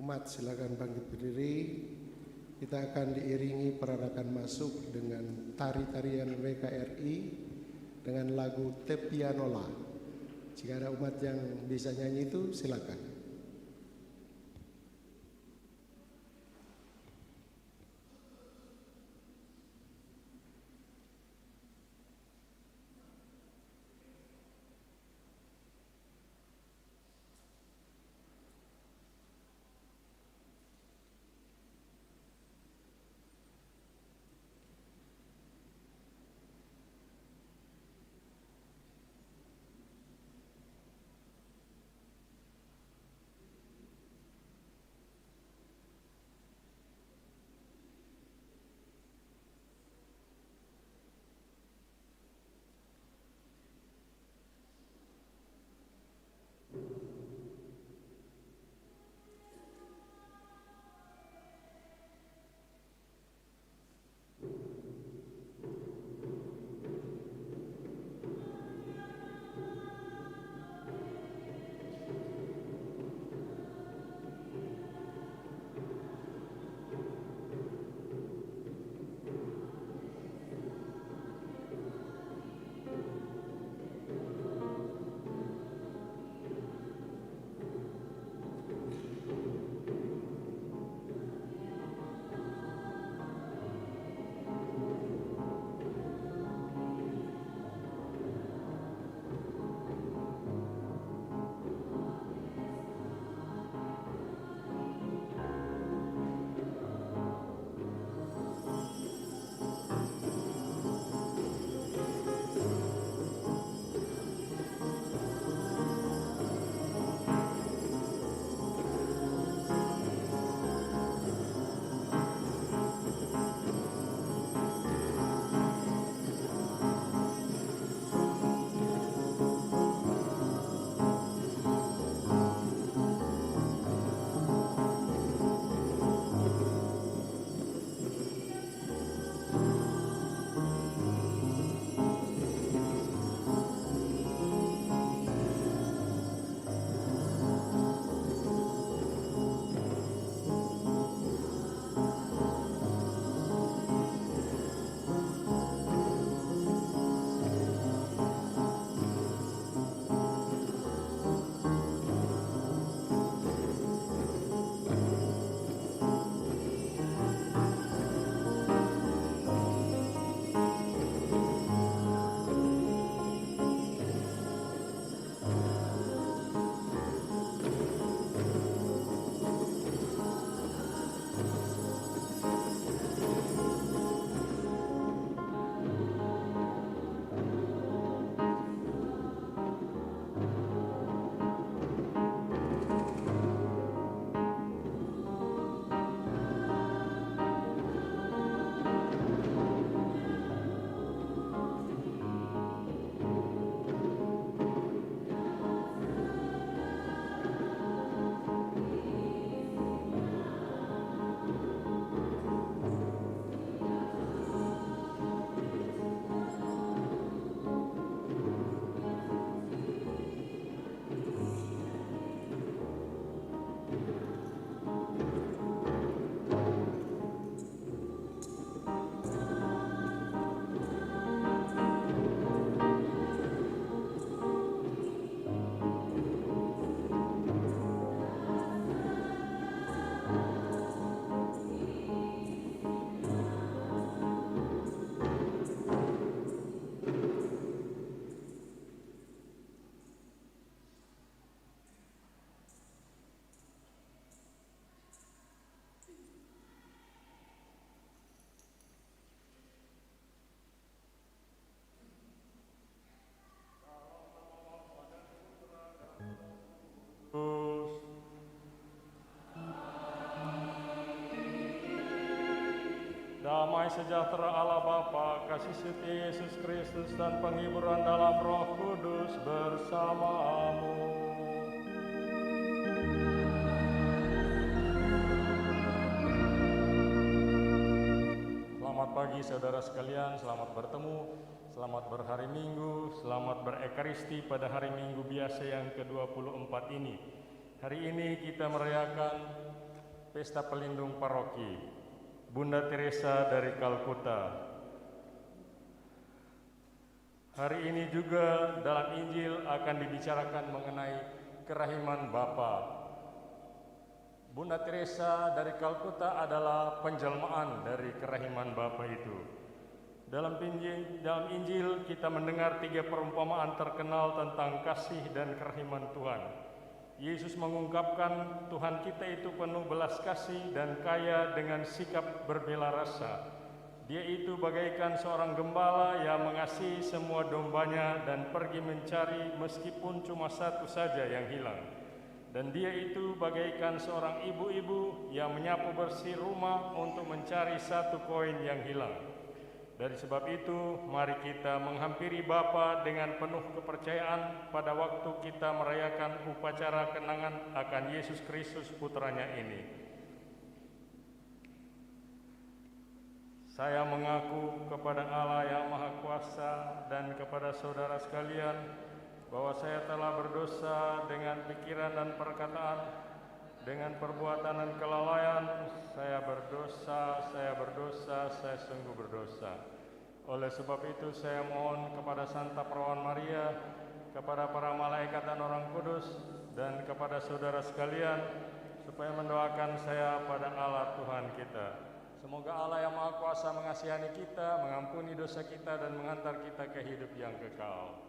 Umat silakan bangkit berdiri. Kita akan diiringi peranakan masuk dengan tari-tarian WKRI dengan lagu Tepianola. Jika ada umat yang bisa nyanyi itu silakan. Damai sejahtera Allah Bapa, kasih setia Yesus Kristus dan penghiburan dalam Roh Kudus bersamamu. Selamat pagi saudara sekalian, selamat bertemu, selamat berhari Minggu, selamat berekaristi pada hari Minggu biasa yang ke-24 ini. Hari ini kita merayakan Pesta Pelindung Paroki, Bunda Teresa dari Kalkuta. Hari ini juga dalam Injil akan dibicarakan mengenai kerahiman Bapa. Bunda Teresa dari Kalkuta adalah penjelmaan dari kerahiman Bapa itu. Dalam Injil kita mendengar 3 perumpamaan terkenal tentang kasih dan kerahiman Tuhan. Yesus mengungkapkan Tuhan kita itu penuh belas kasih dan kaya dengan sikap berbela rasa. Dia itu bagaikan seorang gembala yang mengasihi semua dombanya dan pergi mencari meskipun cuma satu saja yang hilang. Dan dia itu bagaikan seorang ibu-ibu yang menyapu bersih rumah untuk mencari satu koin yang hilang. Dari sebab itu, mari kita menghampiri Bapa dengan penuh kepercayaan pada waktu kita merayakan upacara kenangan akan Yesus Kristus putranya ini. Saya mengaku kepada Allah yang Maha Kuasa dan kepada saudara sekalian bahwa saya telah berdosa dengan pikiran dan perkataan, dengan perbuatan dan kelalaian. Saya berdosa, saya sungguh berdosa. Oleh sebab itu saya mohon kepada Santa Perawan Maria, kepada para malaikat dan orang kudus, dan kepada saudara sekalian, supaya mendoakan saya pada Allah Tuhan kita. Semoga Allah yang Maha Kuasa mengasihani kita, mengampuni dosa kita, dan mengantar kita ke hidup yang kekal.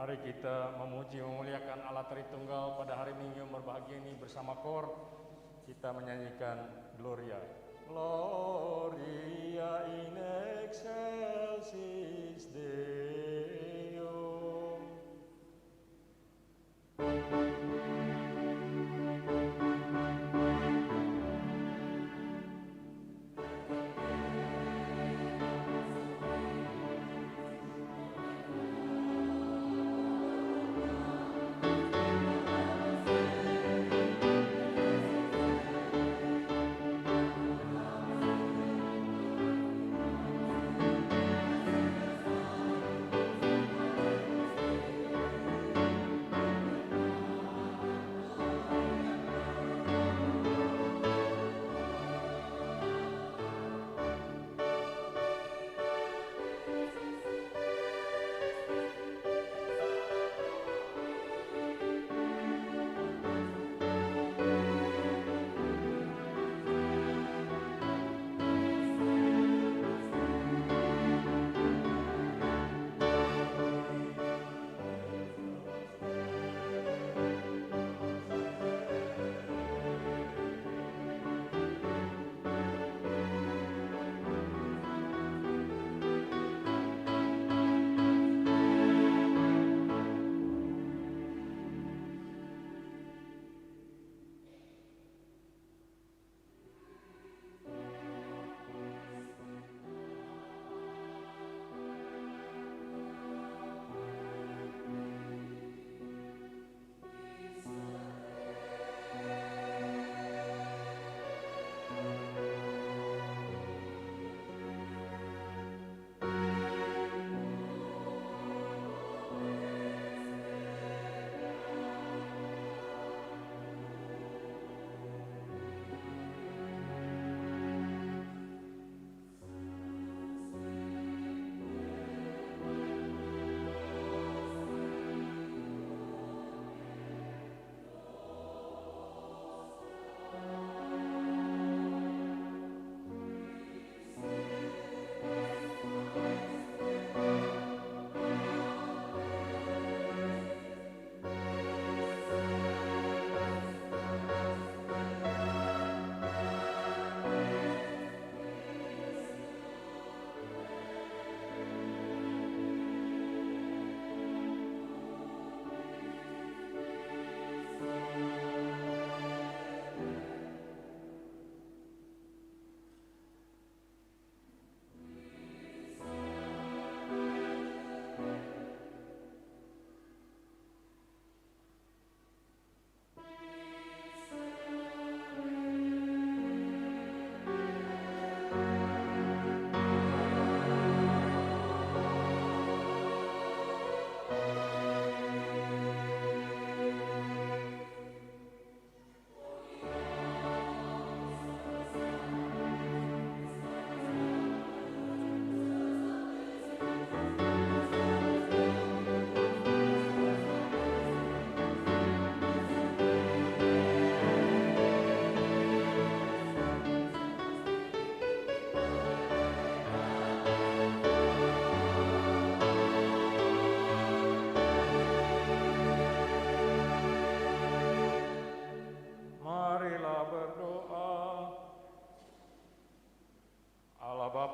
Mari kita memuji memuliakan Allah Tritunggal pada hari Minggu yang berbahagia ini bersama KOR. kita menyanyikan Gloria. Gloria in excelsis Deo.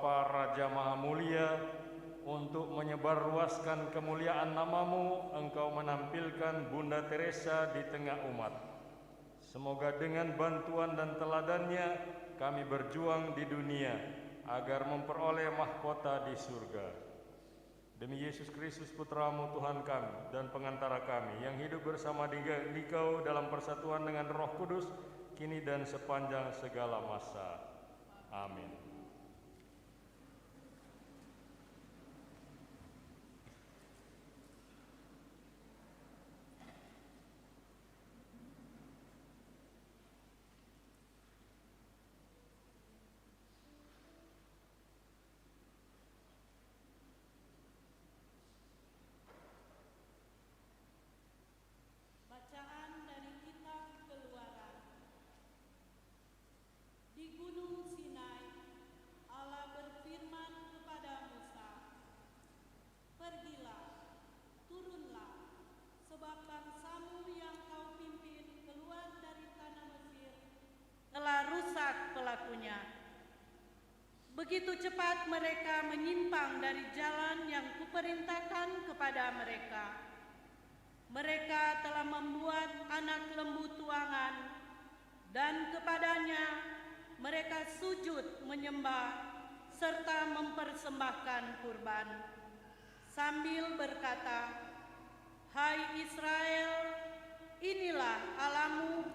Raja Maha Mulia, untuk menyebarluaskan kemuliaan nama-Mu, Engkau menampilkan Bunda Teresa di tengah umat. Semoga dengan bantuan dan teladannya kami berjuang di dunia agar memperoleh mahkota di surga. Demi Yesus Kristus Putra-Mu Tuhan kami dan pengantara kami yang hidup bersama Dikau dalam persatuan dengan Roh Kudus, kini dan sepanjang segala masa. Amin. Bacaan dari Kitab Keluaran. Di Gunung Sinai, Begitu cepat mereka menyimpang dari jalan yang kuperintahkan kepada mereka. Mereka telah membuat anak lembu tuangan, dan kepadanya mereka sujud menyembah serta mempersembahkan kurban, sambil berkata, "Hai Israel, inilah Allahmu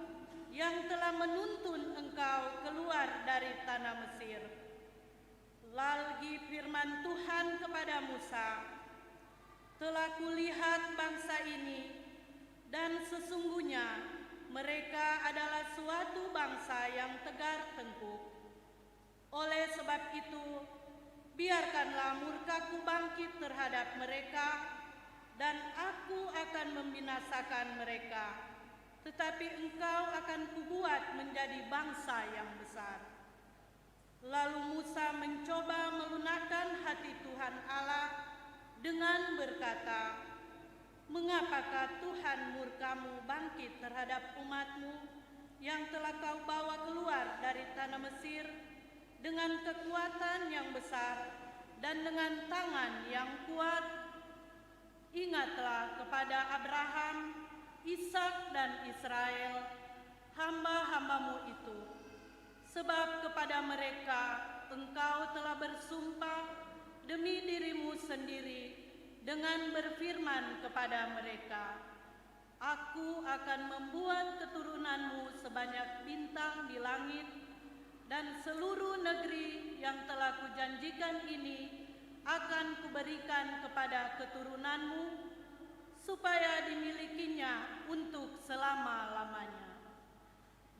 yang telah menuntun engkau keluar dari tanah Mesir." Lagi firman Tuhan kepada Musa, "Telah kulihat bangsa ini, dan sesungguhnya mereka adalah suatu bangsa yang tegar tengkuk. Oleh sebab itu, biarkanlah murkaku bangkit terhadap mereka, dan aku akan membinasakan mereka, tetapi engkau akan kubuat menjadi bangsa yang besar." Lalu Musa mencoba melunakkan hati Tuhan Allah dengan berkata, "Mengapakah Tuhan murkamu bangkit terhadap umatmu yang telah kau bawa keluar dari tanah Mesir dengan kekuatan yang besar dan dengan tangan yang kuat? Ingatlah kepada Abraham, Ishak dan Israel, hamba-hambamu itu. Sebab kepada mereka engkau telah bersumpah demi dirimu sendiri dengan berfirman kepada mereka, 'Aku akan membuat keturunanmu sebanyak bintang di langit, dan seluruh negeri yang telah kujanjikan ini akan kuberikan kepada keturunanmu, supaya dimilikinya untuk selama-lamanya.'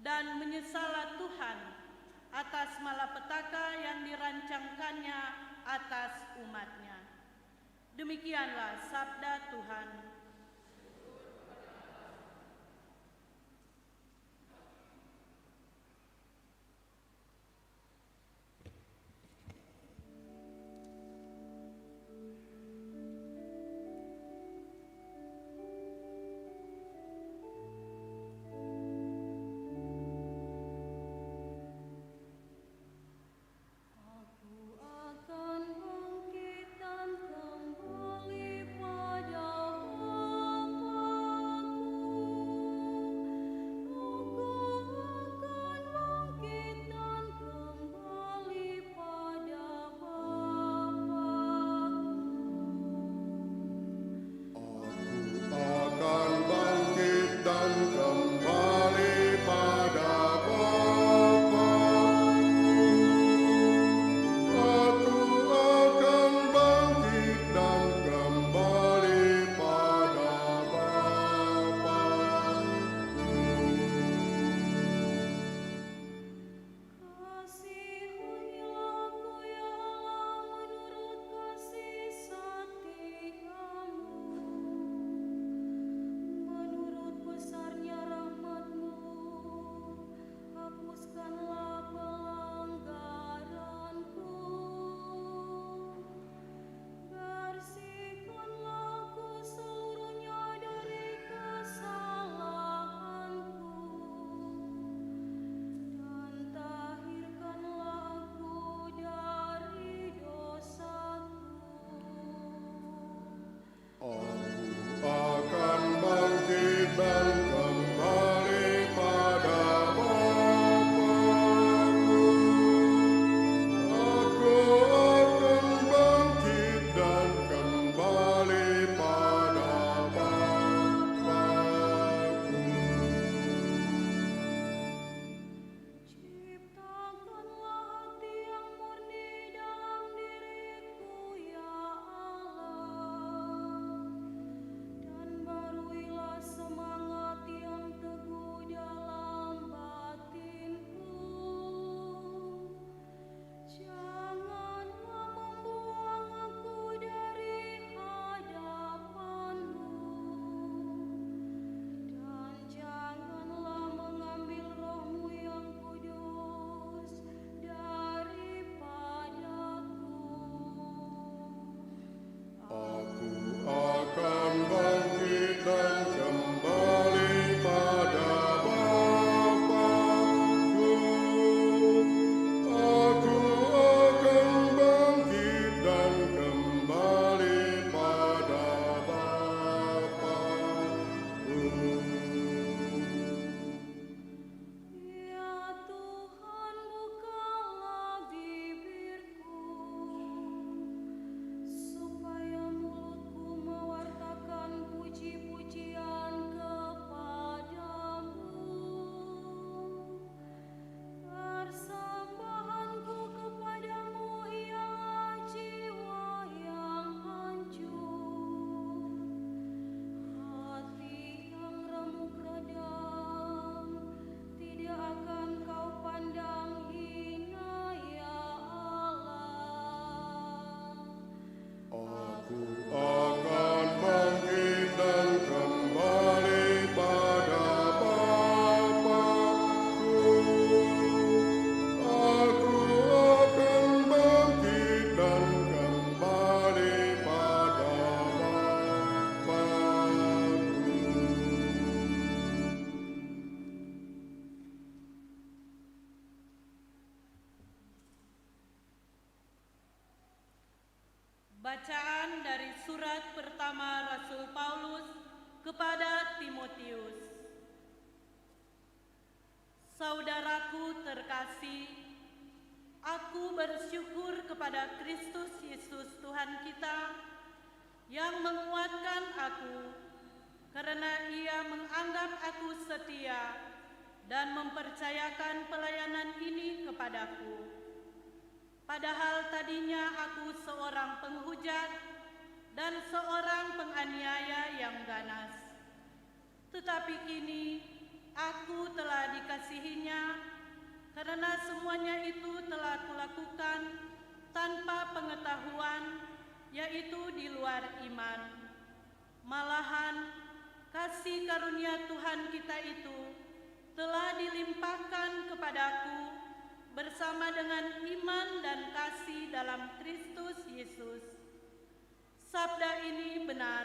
Dan menyesallah Tuhan atas malapetaka yang dirancangkannya atas umatnya." Demikianlah sabda Tuhan. Akan bangkit dan kembali padamu. Bacaan dari surat pertama Rasul Paulus kepada Timotius. Saudaraku terkasih, aku bersyukur kepada Kristus Yesus Tuhan kita yang menguatkan aku, karena Ia menganggap aku setia dan mempercayakan pelayanan ini kepadaku. Padahal tadinya aku seorang penghujat dan seorang penganiaya yang ganas. Tetapi kini aku telah dikasihinya, karena semuanya itu telah kulakukan tanpa pengetahuan, yaitu di luar iman. Malahan kasih karunia Tuhan kita itu telah dilimpahkan kepadaku bersama dengan iman dan kasih dalam Kristus Yesus. Sabda ini benar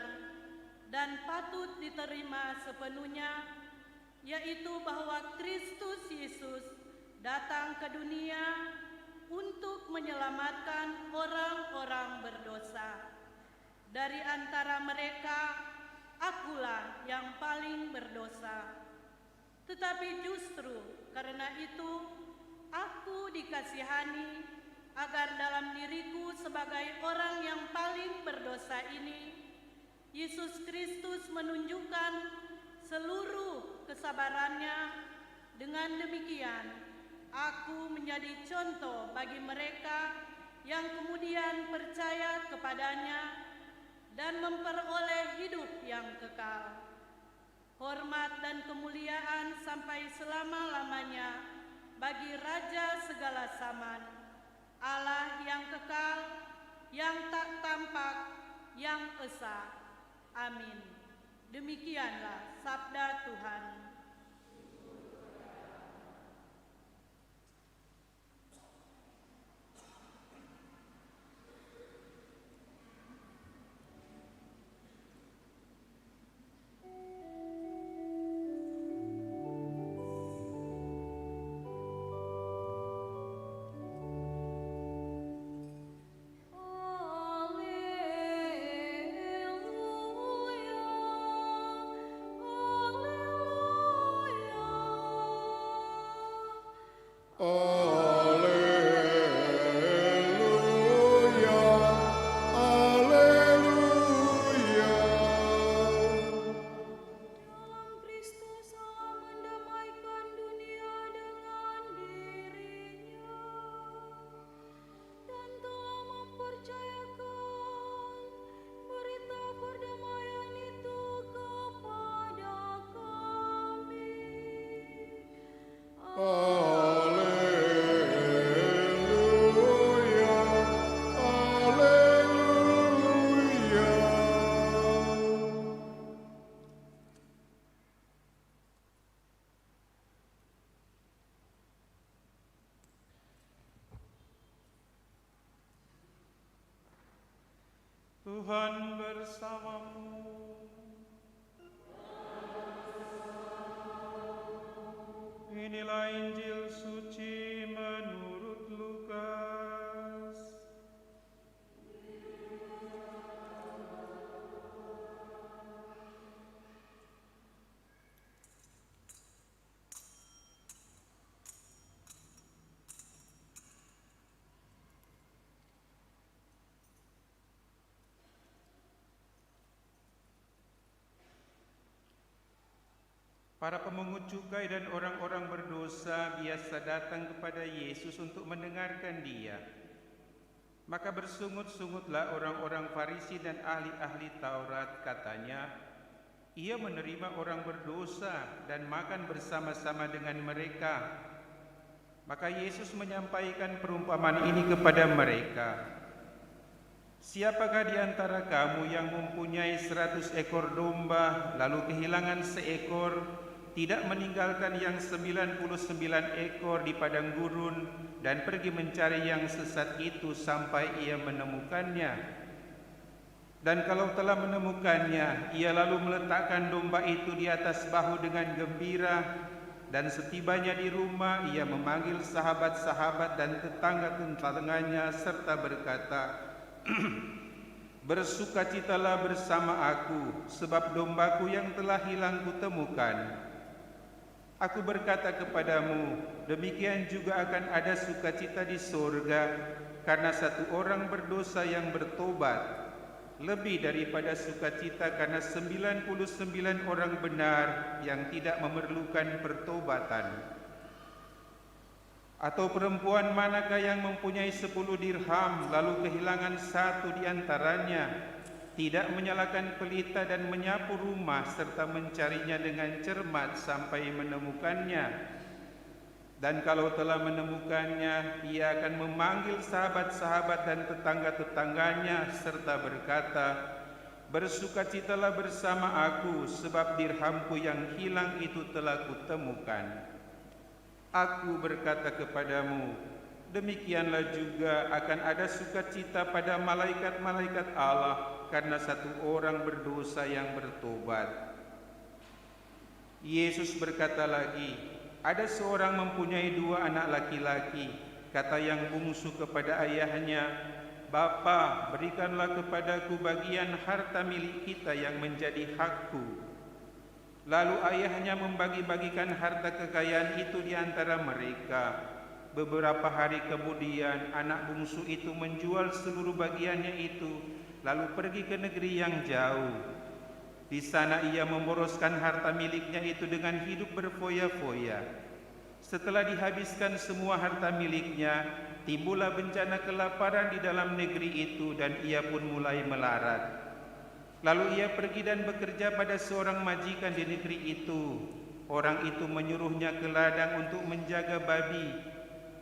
dan patut diterima sepenuhnya, yaitu bahwa Kristus Yesus datang ke dunia untuk menyelamatkan orang-orang berdosa. Dari antara mereka, akulah yang paling berdosa. Tetapi justru karena itu, aku dikasihani agar dalam diriku sebagai orang yang paling berdosa ini, Yesus Kristus menunjukkan seluruh kesabarannya. Dengan demikian, aku menjadi contoh bagi mereka yang kemudian percaya kepadanya dan memperoleh hidup yang kekal. Hormat dan kemuliaan sampai selama-lamanya bagi Raja segala zaman, Allah yang kekal, yang tak tampak, yang esa. Amin. Demikianlah sabda Tuhan. Tuhan bersamamu. Inilah Injil suci menurut Lukas. Para pemungut cukai dan orang-orang berdosa biasa datang kepada Yesus untuk mendengarkan Dia. Maka bersungut-sungutlah orang-orang Farisi dan ahli-ahli Taurat, katanya, Ia menerima orang berdosa dan makan bersama-sama dengan mereka. Maka Yesus menyampaikan perumpamaan ini kepada mereka. Siapakah di antara kamu yang mempunyai 100 ekor domba, lalu kehilangan seekor, tidak meninggalkan yang 99 ekor di padang gurun dan pergi mencari yang sesat itu sampai ia menemukannya? Dan kalau telah menemukannya, ia lalu meletakkan domba itu di atas bahu dengan gembira, dan setibanya di rumah ia memanggil sahabat-sahabat dan tetangga-tetangganya serta berkata, Bersukacitalah bersama aku, sebab dombaku yang telah hilang kutemukan. Aku berkata kepadamu, demikian juga akan ada sukacita di sorga karena satu orang berdosa yang bertobat, lebih daripada sukacita karena 99 orang benar yang tidak memerlukan pertobatan. Atau perempuan manakah yang mempunyai 10 dirham lalu kehilangan satu di antaranya, tidak menyalakan pelita dan menyapu rumah serta mencarinya dengan cermat sampai menemukannya? Dan kalau telah menemukannya, ia akan memanggil sahabat-sahabat dan tetangga-tetangganya serta berkata, bersukacitalah bersama aku, sebab dirhamku yang hilang itu telah kutemukan. Aku berkata kepadamu, demikianlah juga akan ada sukacita pada malaikat-malaikat Allah karena satu orang berdosa yang bertobat. Yesus berkata lagi, ada seorang mempunyai 2 anak laki-laki. Kata yang bungsu kepada ayahnya, Bapa, berikanlah kepadaku bagian harta milik kita yang menjadi hakku. Lalu ayahnya membagi-bagikan harta kekayaan itu di antara mereka. Beberapa hari kemudian anak bungsu itu menjual seluruh bagiannya itu, lalu pergi ke negeri yang jauh. Di sana ia memboroskan harta miliknya itu dengan hidup berfoya-foya. Setelah dihabiskan semua harta miliknya, timbullah bencana kelaparan di dalam negeri itu dan ia pun mulai melarat. Lalu ia pergi dan bekerja pada seorang majikan di negeri itu. Orang itu menyuruhnya ke ladang untuk menjaga babi.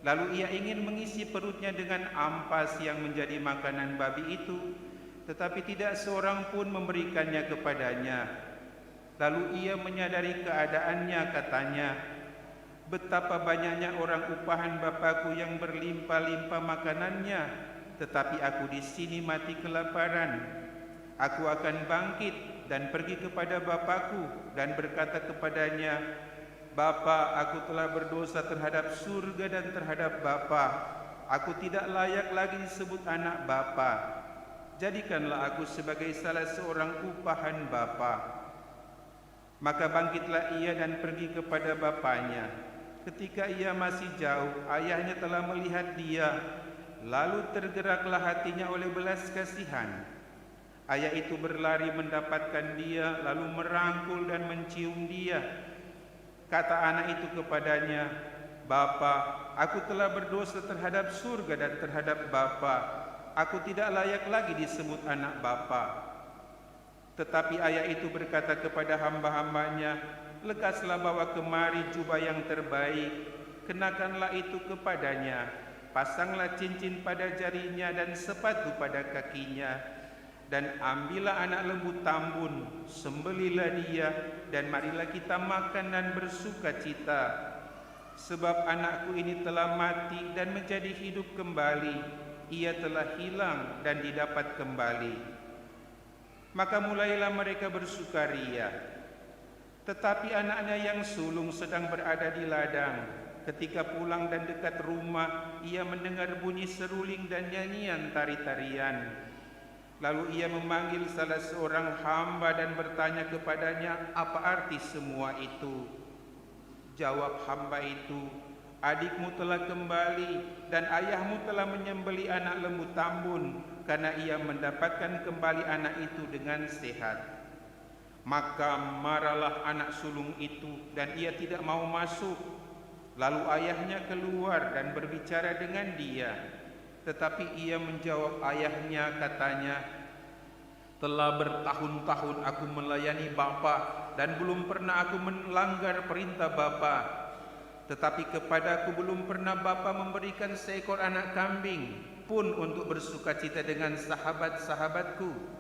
Lalu ia ingin mengisi perutnya dengan ampas yang menjadi makanan babi itu, tetapi tidak seorang pun memberikannya kepadanya. Lalu ia menyadari keadaannya, katanya, betapa banyaknya orang upahan Bapakku yang berlimpah-limpah makanannya, tetapi aku di sini mati kelaparan. Aku akan bangkit dan pergi kepada Bapakku dan berkata kepadanya, Bapa, aku telah berdosa terhadap surga dan terhadap Bapa. Aku tidak layak lagi disebut anak Bapa. Jadikanlah aku sebagai salah seorang upahan Bapa. Maka bangkitlah ia dan pergi kepada bapanya. Ketika ia masih jauh, ayahnya telah melihat dia, lalu tergeraklah hatinya oleh belas kasihan. Ayah itu berlari mendapatkan dia, lalu merangkul dan mencium dia. Kata anak itu kepadanya, Bapa, aku telah berdosa terhadap surga dan terhadap Bapa. Aku tidak layak lagi disebut anak Bapa. Tetapi ayah itu berkata kepada hamba-hambanya, lekaslah bawa kemari jubah yang terbaik, kenakanlah itu kepadanya, pasanglah cincin pada jarinya dan sepatu pada kakinya, dan ambillah anak lembu tambun, sembelilah dia, dan marilah kita makan dan bersuka cita. Sebab anakku ini telah mati dan menjadi hidup kembali, ia telah hilang dan didapat kembali. Maka mulailah mereka bersukaria. Tetapi anaknya yang sulung sedang berada di ladang. Ketika pulang dan dekat rumah, ia mendengar bunyi seruling dan nyanyian tari-tarian. Lalu ia memanggil salah seorang hamba dan bertanya kepadanya, apa arti semua itu? Jawab hamba itu, adikmu telah kembali dan ayahmu telah menyembeli anak lembu tambun, karena ia mendapatkan kembali anak itu dengan sehat. Maka marahlah anak sulung itu dan ia tidak mau masuk. Lalu ayahnya keluar dan berbicara dengan dia. Tetapi ia menjawab ayahnya, katanya, telah bertahun-tahun aku melayani Bapa dan belum pernah aku melanggar perintah Bapa. Tetapi kepadaku belum pernah Bapa memberikan seekor anak kambing pun untuk bersukacita dengan sahabat-sahabatku.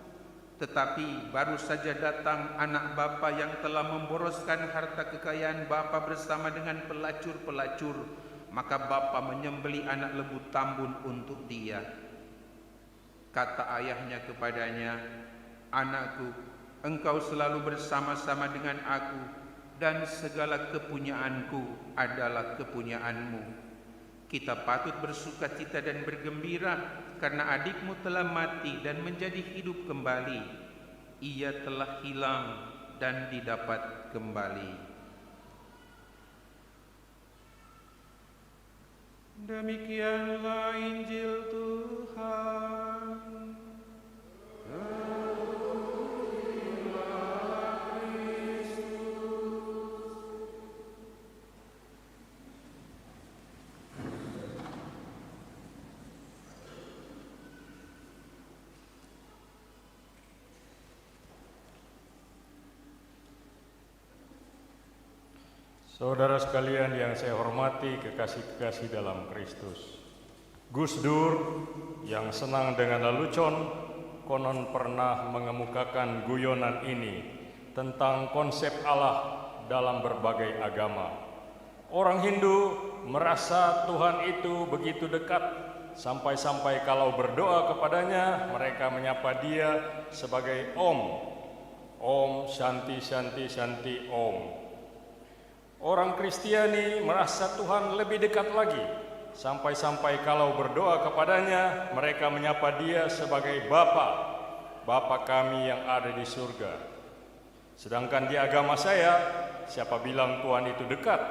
Tetapi baru saja datang anak Bapa yang telah memboroskan harta kekayaan Bapa bersama dengan pelacur-pelacur. Maka Bapa menyembeli anak lembu tambun untuk dia. Kata ayahnya kepadanya, anakku, engkau selalu bersama-sama dengan aku, dan segala kepunyaanku adalah kepunyaanmu. Kita patut bersukacita dan bergembira karena adikmu telah mati dan menjadi hidup kembali. Ia telah hilang dan didapat kembali. Demikianlah Injil Tuhan. Saudara sekalian yang saya hormati, kekasih-kekasih dalam Kristus. Gus Dur yang senang dengan lelucon konon pernah mengemukakan guyonan ini tentang konsep Allah dalam berbagai agama. Orang Hindu merasa Tuhan itu begitu dekat, sampai-sampai kalau berdoa kepadanya mereka menyapa dia sebagai Om. Om Shanti Shanti Shanti Om. Orang Kristiani merasa Tuhan lebih dekat lagi, sampai-sampai kalau berdoa kepadanya, mereka menyapa dia sebagai Bapa, Bapa kami yang ada di surga. Sedangkan di agama saya, siapa bilang Tuhan itu dekat?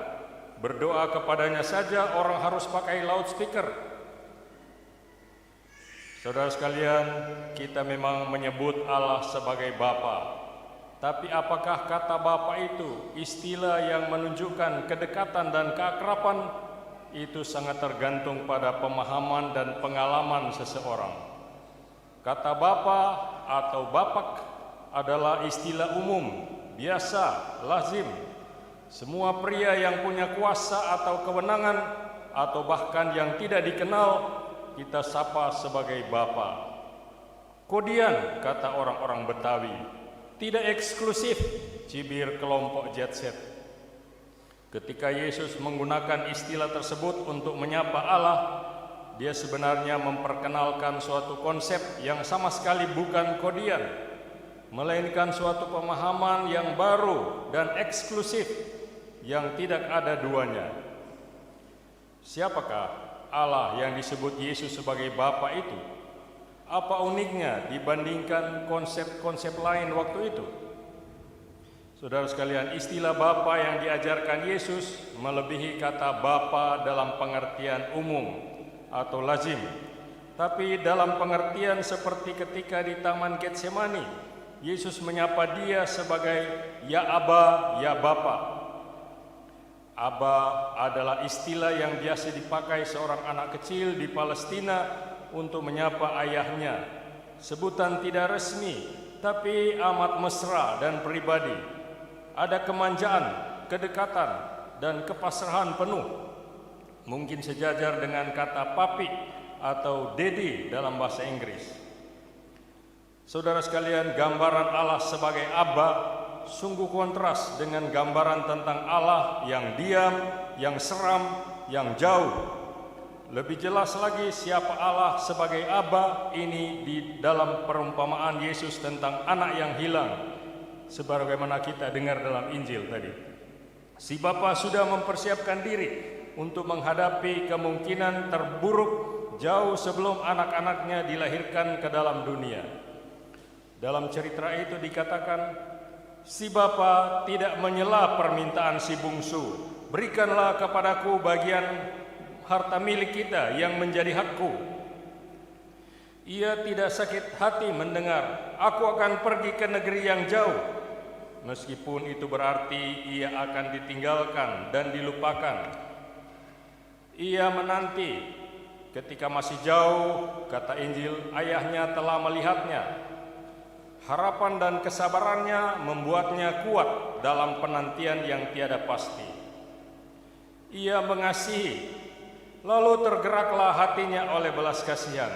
Berdoa kepadanya saja orang harus pakai loudspeaker. Saudara sekalian, kita memang menyebut Allah sebagai Bapa. Tapi apakah kata Bapa itu istilah yang menunjukkan kedekatan dan keakraban? Itu sangat tergantung pada pemahaman dan pengalaman seseorang. Kata Bapa atau Bapak adalah istilah umum, biasa, lazim. Semua pria yang punya kuasa atau kewenangan atau bahkan yang tidak dikenal kita sapa sebagai Bapa. Kodian, kata orang-orang Betawi, tidak eksklusif, cibir kelompok jet set. Ketika Yesus menggunakan istilah tersebut untuk menyapa Allah, dia sebenarnya memperkenalkan suatu konsep yang sama sekali bukan kodian, melainkan suatu pemahaman yang baru dan eksklusif yang tidak ada duanya. Siapakah Allah yang disebut Yesus sebagai Bapa itu? Apa uniknya dibandingkan konsep-konsep lain waktu itu? Saudara sekalian, istilah Bapa yang diajarkan Yesus melebihi kata Bapa dalam pengertian umum atau lazim. Tapi dalam pengertian seperti ketika di Taman Getsemani, Yesus menyapa dia sebagai Ya Aba, Ya Bapa. Aba adalah istilah yang biasa dipakai seorang anak kecil di Palestina untuk menyapa ayahnya. Sebutan tidak resmi, tapi amat mesra dan pribadi. Ada kemanjaan, kedekatan, dan kepasrahan penuh. Mungkin sejajar dengan kata papi atau daddy dalam bahasa Inggris. Saudara sekalian, gambaran Allah sebagai Aba sungguh kontras dengan gambaran tentang Allah yang diam, yang seram, yang jauh. Lebih jelas lagi siapa Allah sebagai Aba ini di dalam perumpamaan Yesus tentang anak yang hilang, sebagaimana kita dengar dalam Injil tadi. Si Bapa sudah mempersiapkan diri untuk menghadapi kemungkinan terburuk jauh sebelum anak-anaknya dilahirkan ke dalam dunia. Dalam cerita itu dikatakan, si Bapa tidak menyela permintaan si bungsu, berikanlah kepadaku bagian harta milik kita yang menjadi hakku. Ia tidak sakit hati mendengar, aku akan pergi ke negeri yang jauh. Meskipun itu berarti ia akan ditinggalkan dan dilupakan. Ia menanti, ketika masih jauh, kata Injil, ayahnya telah melihatnya. Harapan dan kesabarannya membuatnya kuat dalam penantian yang tiada pasti. Ia mengasihi, lalu tergeraklah hatinya oleh belas kasihan.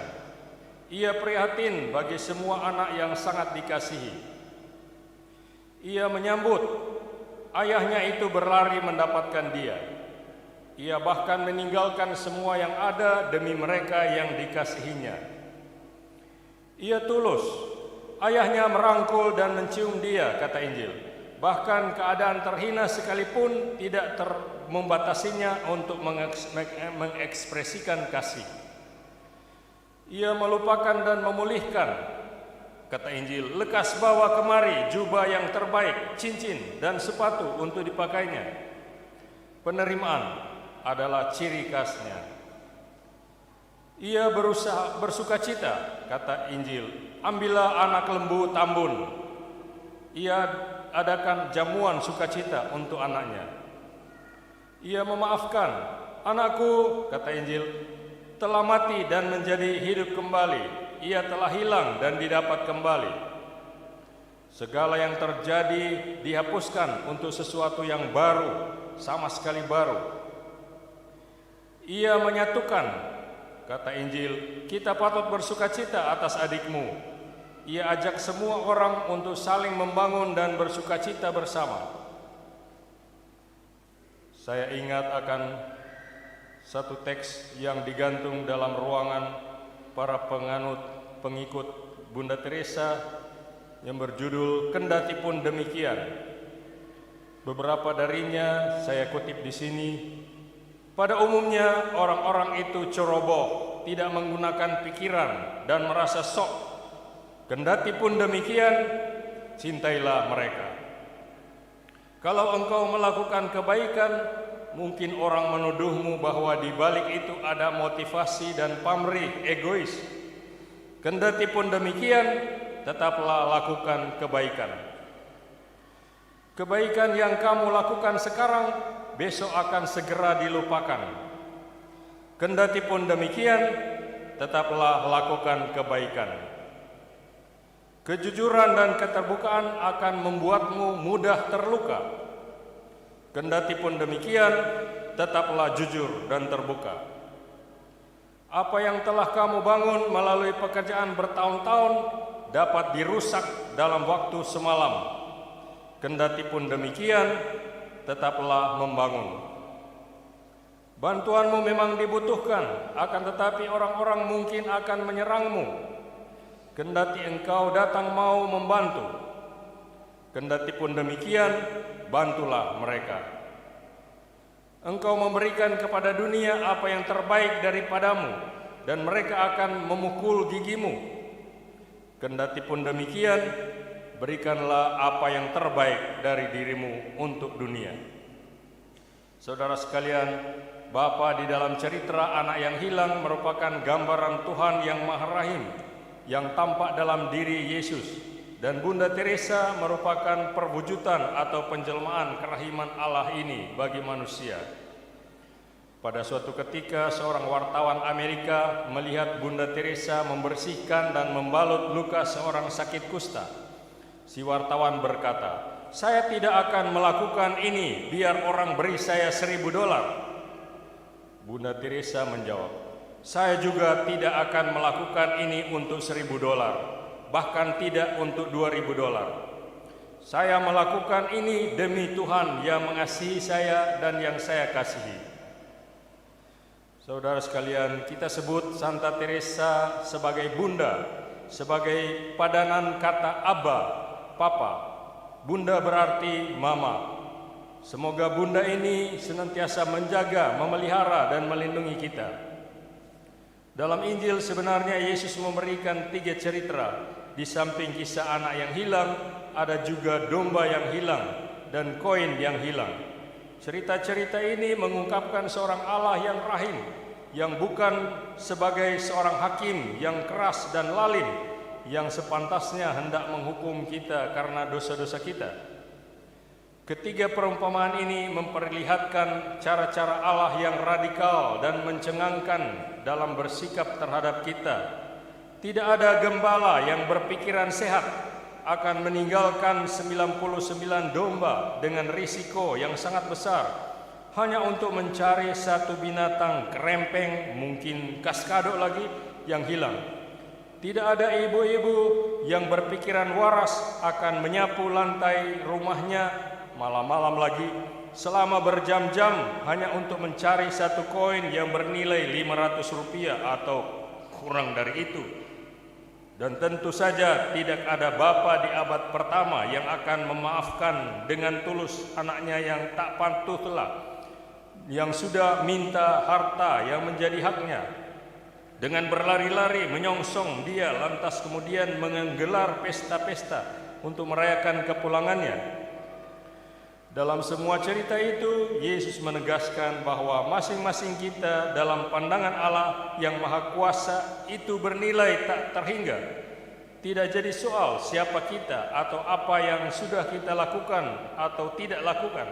Ia prihatin bagi semua anak yang sangat dikasihi. Ia menyambut ayahnya itu berlari mendapatkan dia. Ia bahkan meninggalkan semua yang ada demi mereka yang dikasihinya. Ia tulus, ayahnya merangkul dan mencium dia, kata Injil. Bahkan keadaan terhina sekalipun tidak membatasinya untuk mengekspresikan kasih. Ia melupakan dan memulihkan, kata Injil, lekas bawa kemari jubah yang terbaik, cincin dan sepatu untuk dipakainya. Penerimaan adalah ciri khasnya. Ia berusaha bersukacita, kata Injil, ambillah anak lembu tambun. Ia adakan jamuan sukacita untuk anaknya. Ia memaafkan, anakku, kata Injil, telah mati dan menjadi hidup kembali. Ia telah hilang dan didapat kembali. Segala yang terjadi dihapuskan untuk sesuatu yang baru, sama sekali baru. Ia menyatukan, kata Injil, kita patut bersukacita atas adikmu. Ia ajak semua orang untuk saling membangun dan bersukacita bersama. Saya ingat akan satu teks yang digantung dalam ruangan para pengikut Bunda Teresa yang berjudul Kendati Pun Demikian. Beberapa darinya saya kutip di sini. Pada umumnya orang-orang itu ceroboh, tidak menggunakan pikiran dan merasa sok. Kendati pun demikian, cintailah mereka. Kalau engkau melakukan kebaikan, mungkin orang menuduhmu bahwa di balik itu ada motivasi dan pamrih egois. Kendati pun demikian, tetaplah lakukan kebaikan. Kebaikan yang kamu lakukan sekarang, besok akan segera dilupakan. Kendati pun demikian, tetaplah lakukan kebaikan. Kejujuran dan keterbukaan akan membuatmu mudah terluka. Kendati pun demikian, tetaplah jujur dan terbuka. Apa yang telah kamu bangun melalui pekerjaan bertahun-tahun dapat dirusak dalam waktu semalam. Kendati pun demikian, tetaplah membangun. Bantuanmu memang dibutuhkan, akan tetapi orang-orang mungkin akan menyerangmu. Kendati engkau datang mau membantu, kendati pun demikian, bantulah mereka. Engkau memberikan kepada dunia apa yang terbaik daripadamu, dan mereka akan memukul gigimu. Kendati pun demikian, berikanlah apa yang terbaik dari dirimu untuk dunia. Saudara sekalian, Bapa di dalam cerita anak yang hilang merupakan gambaran Tuhan yang Maha Rahim, yang tampak dalam diri Yesus, dan Bunda Teresa merupakan perwujudan atau penjelmaan kerahiman Allah ini bagi manusia. Pada suatu ketika seorang wartawan Amerika melihat Bunda Teresa membersihkan dan membalut luka seorang sakit kusta. Si wartawan berkata, "Saya tidak akan melakukan ini biar orang beri saya $1.000. Bunda Teresa menjawab, "Saya juga tidak akan melakukan ini untuk $1.000, bahkan tidak untuk $2.000. Saya melakukan ini demi Tuhan yang mengasihi saya dan yang saya kasihi." Saudara sekalian, kita sebut Santa Teresa sebagai bunda, sebagai padanan kata Abba, Papa. Bunda berarti mama. Semoga bunda ini senantiasa menjaga, memelihara dan melindungi kita. Dalam Injil sebenarnya Yesus memberikan 3 cerita. Di samping kisah anak yang hilang, ada juga domba yang hilang dan koin yang hilang. Cerita-cerita ini mengungkapkan seorang Allah yang rahim, yang bukan sebagai seorang hakim yang keras dan lalim, yang sepantasnya hendak menghukum kita karena dosa-dosa kita. Ketiga perumpamaan ini memperlihatkan cara-cara Allah yang radikal dan mencengangkan dalam bersikap terhadap kita. Tidak ada gembala yang berpikiran sehat akan meninggalkan 99 domba dengan risiko yang sangat besar hanya untuk mencari satu binatang kerempeng, mungkin kaskado lagi, yang hilang. Tidak ada ibu-ibu yang berpikiran waras akan menyapu lantai rumahnya malam-malam lagi selama berjam-jam hanya untuk mencari satu koin yang bernilai $500 atau kurang dari itu. Dan tentu saja tidak ada bapa di abad pertama yang akan memaafkan dengan tulus anaknya yang tak patuh telah. yang sudah minta harta yang menjadi haknya, dengan berlari-lari menyongsong dia, lantas kemudian menggelar pesta-pesta untuk merayakan kepulangannya. Dalam semua cerita itu, Yesus menegaskan bahwa masing-masing kita dalam pandangan Allah yang Maha Kuasa itu bernilai tak terhingga. Tidak jadi soal siapa kita atau apa yang sudah kita lakukan atau tidak lakukan.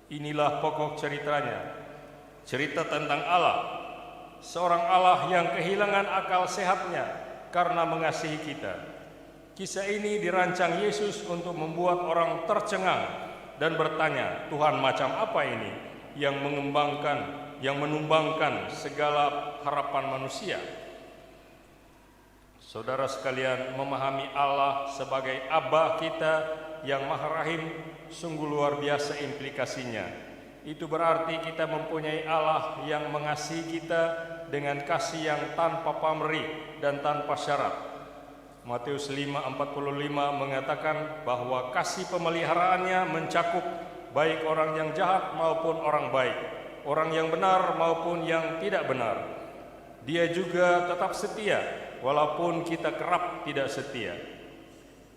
Inilah pokok ceritanya. Cerita tentang Allah, seorang Allah yang kehilangan akal sehatnya karena mengasihi kita. Kisah ini dirancang Yesus untuk membuat orang tercengang dan bertanya, Tuhan macam apa ini yang menumbangkan segala harapan manusia? Saudara sekalian, memahami Allah sebagai Aba kita yang Maha Rahim sungguh luar biasa implikasinya. Itu berarti kita mempunyai Allah yang mengasihi kita dengan kasih yang tanpa pamrih dan tanpa syarat. Matius 5:45 mengatakan bahwa kasih pemeliharaannya mencakup baik orang yang jahat maupun orang baik, orang yang benar maupun yang tidak benar. Dia juga tetap setia walaupun kita kerap tidak setia.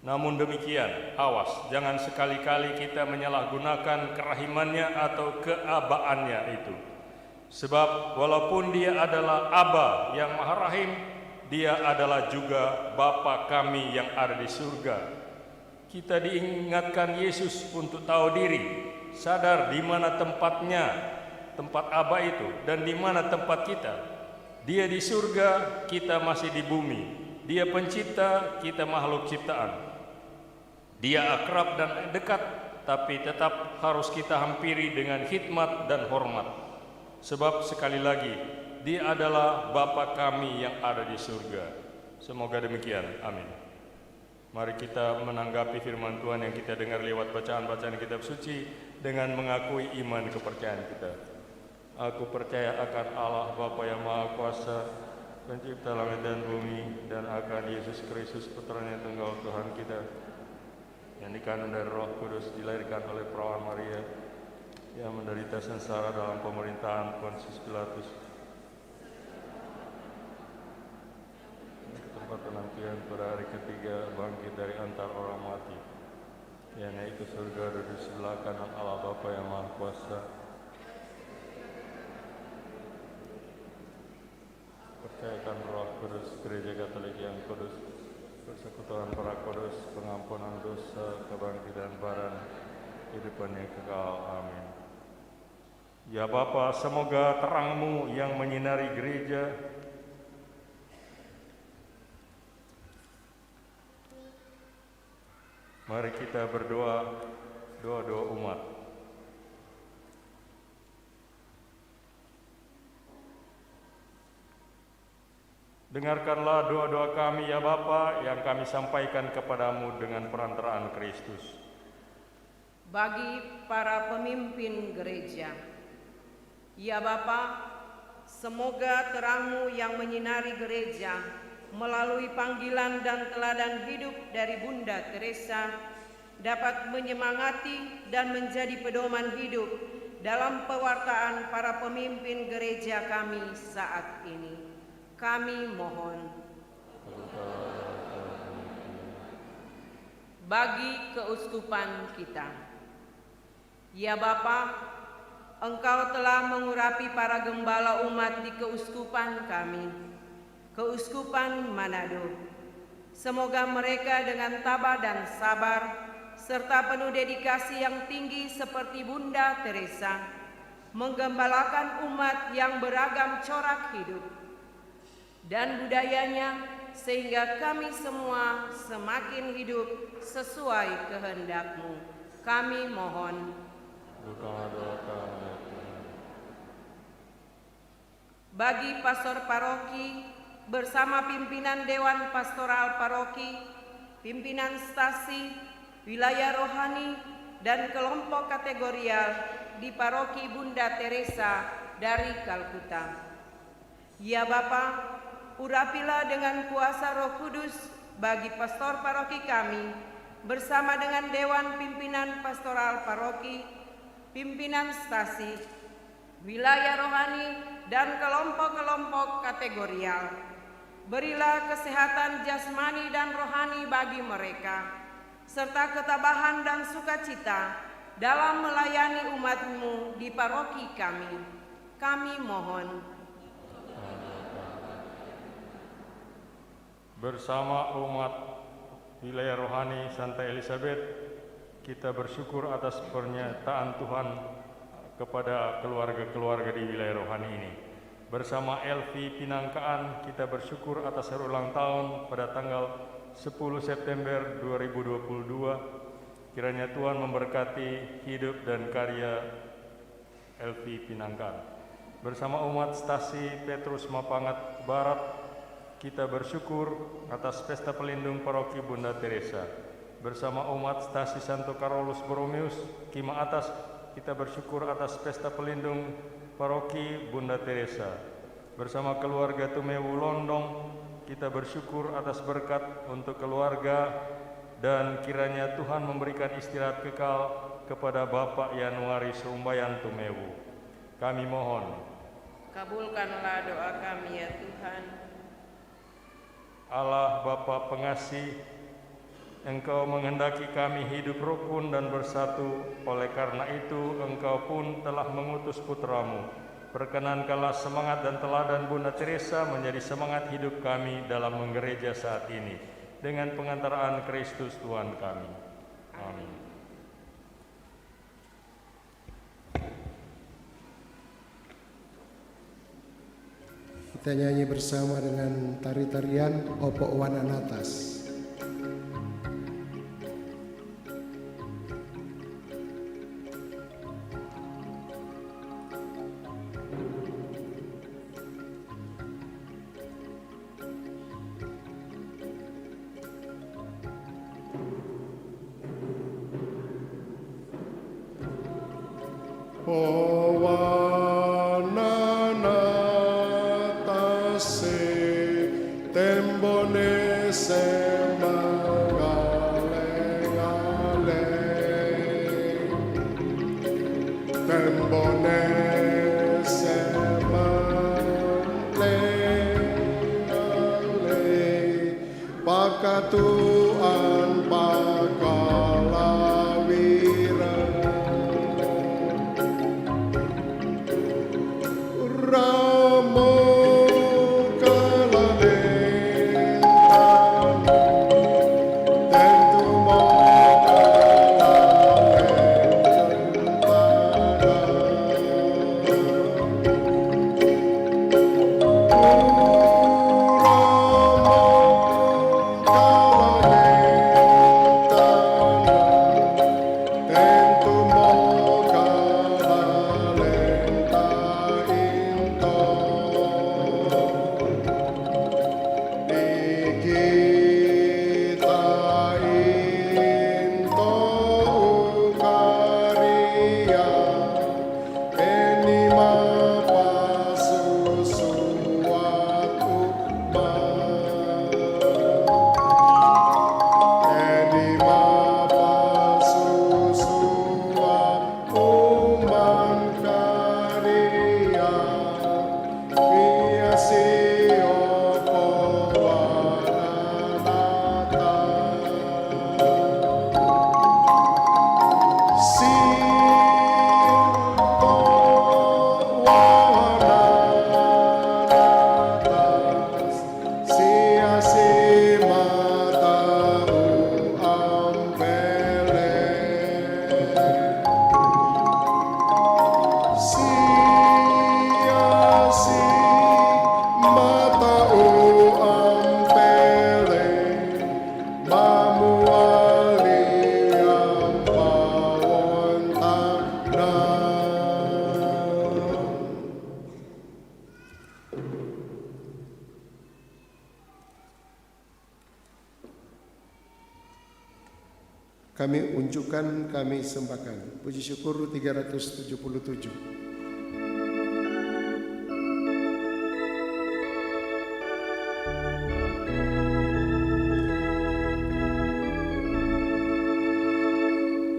Namun demikian, awas, jangan sekali-kali kita menyalahgunakan kerahimannya atau keabaannya itu. Sebab walaupun dia adalah Aba yang Maha Rahim, dia adalah juga Bapa kami yang ada di surga. Kita diingatkan Yesus untuk tahu diri, sadar di mana tempatnya, tempat Aba itu, dan di mana tempat kita. Dia di surga, kita masih di bumi. Dia pencipta, kita makhluk ciptaan. Dia akrab dan dekat, tapi tetap harus kita hampiri dengan khidmat dan hormat. Sebab sekali lagi, Dia adalah Bapa kami yang ada di surga. Semoga demikian. Amin. Mari kita menanggapi firman Tuhan yang kita dengar lewat bacaan-bacaan kitab suci dengan mengakui iman kepercayaan kita. Aku percaya akan Allah Bapa yang Maha Kuasa, Pencipta langit dan bumi, dan akan Yesus Kristus, Putranya tunggal Tuhan kita, yang dikandung dari Roh Kudus, dilahirkan oleh perawan Maria, yang menderita sengsara dalam pemerintahan Pontius Pilatus, tempat penantian pada hari ketiga bangkit dari antara orang mati, yang naik ke surga duduk sebelah kanan Allah Bapa yang Maha Kuasa. Percayakan Roh Kudus, Gereja Katolik yang kudus, persekutuan para kudus, pengampunan dosa, kebangkitan badan, kehidupan yang kekal. Amin. Ya Bapa, semoga terang-Mu yang menyinari gereja Mari kita berdoa, doa-doa umat. Dengarkanlah doa-doa kami ya Bapa yang kami sampaikan kepadamu dengan perantaraan Kristus. Bagi para pemimpin gereja, ya Bapa, semoga terang-Mu yang menyinari gereja melalui panggilan dan teladan hidup dari Bunda Teresa dapat menyemangati dan menjadi pedoman hidup dalam pewartaan para pemimpin gereja kami saat ini. Kami mohon. Bagi keuskupan kita, ya Bapa, Engkau telah mengurapi para gembala umat di keuskupan kami, Keuskupan Manado. Semoga mereka dengan tabah dan sabar serta penuh dedikasi yang tinggi seperti Bunda Teresa menggembalakan umat yang beragam corak hidup dan budayanya, sehingga kami semua semakin hidup sesuai kehendak-Mu. Kami mohon. Bagi pastor paroki bersama pimpinan Dewan Pastoral Paroki, pimpinan stasi, wilayah rohani, dan kelompok kategorial di Paroki Bunda Teresa dari Kalkuta. Ya Bapa, urapilah dengan kuasa Roh Kudus bagi pastor paroki kami bersama dengan Dewan Pimpinan Pastoral Paroki, pimpinan stasi, wilayah rohani, dan kelompok-kelompok kategorial. Berilah kesehatan jasmani dan rohani bagi mereka, serta ketabahan dan sukacita dalam melayani umat-Mu di paroki kami. Kami mohon. Bersama umat wilayah rohani Santa Elizabeth, kita bersyukur atas pernyataan Tuhan kepada keluarga-keluarga di wilayah rohani ini. Bersama Elvi Pinangkaan, kita bersyukur atas hari ulang tahun pada tanggal 10 September 2022. Kiranya Tuhan memberkati hidup dan karya Elvi Pinangkaan. Bersama umat Stasi Petrus Mapangat Barat, kita bersyukur atas pesta pelindung paroki Bunda Teresa. Bersama umat Stasi Santo Carolus Borromeus Kima Atas, kita bersyukur atas pesta pelindung paroki Bunda Teresa. Bersama keluarga Tumewu Londong, kita bersyukur atas berkat untuk keluarga, dan kiranya Tuhan memberikan istirahat kekal kepada Bapak Yanuari Sumbayan Tumewu. Kami mohon. Kabulkanlah doa kami ya Tuhan. Allah Bapa pengasih, Engkau menghendaki kami hidup rukun dan bersatu. Oleh karena itu, Engkau pun telah mengutus Putra-Mu. Perkenankanlah semangat dan teladan Bunda Teresa menjadi semangat hidup kami dalam menggereja saat ini, dengan pengantaraan Kristus Tuhan kami. Amin. Kita nyanyi bersama dengan tari-tarian Opo Wana Natas. Pakatuan pakalawira Ramo kalalentan tentu mau Kami unjukkan, kami sembahkan. Puji syukur 377.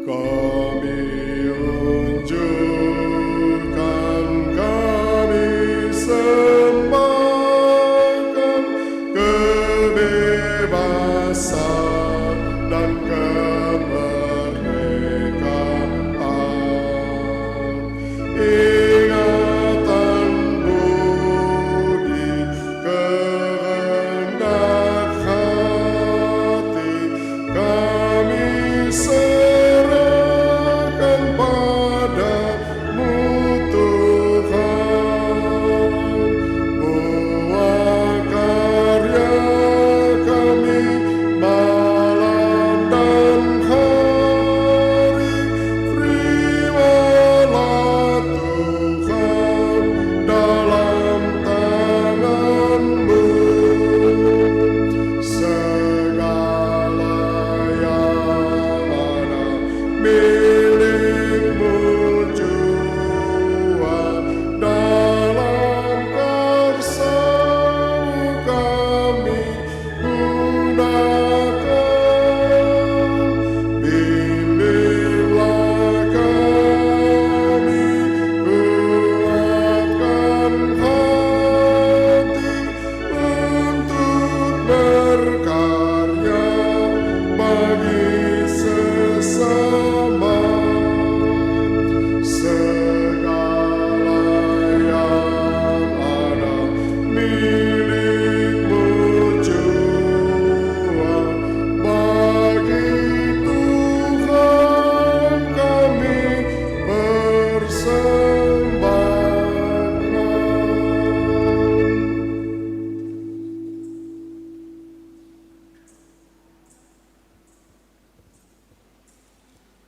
Kami unjukkan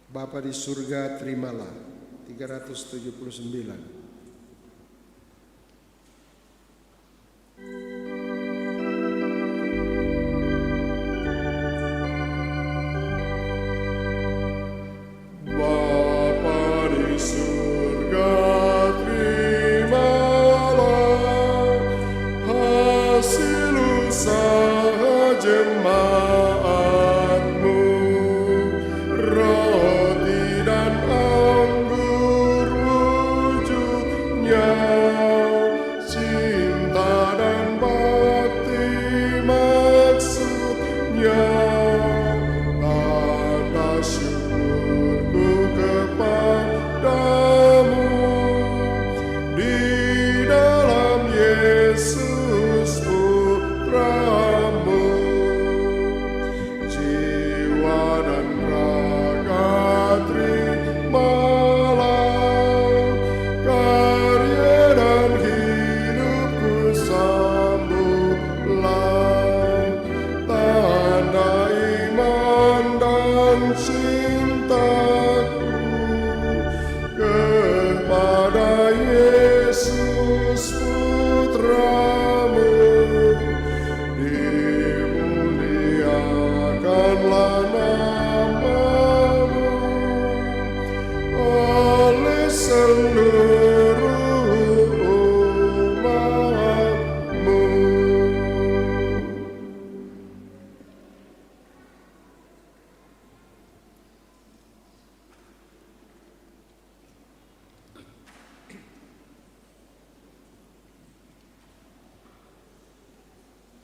Bapa di surga, terimalah. 379.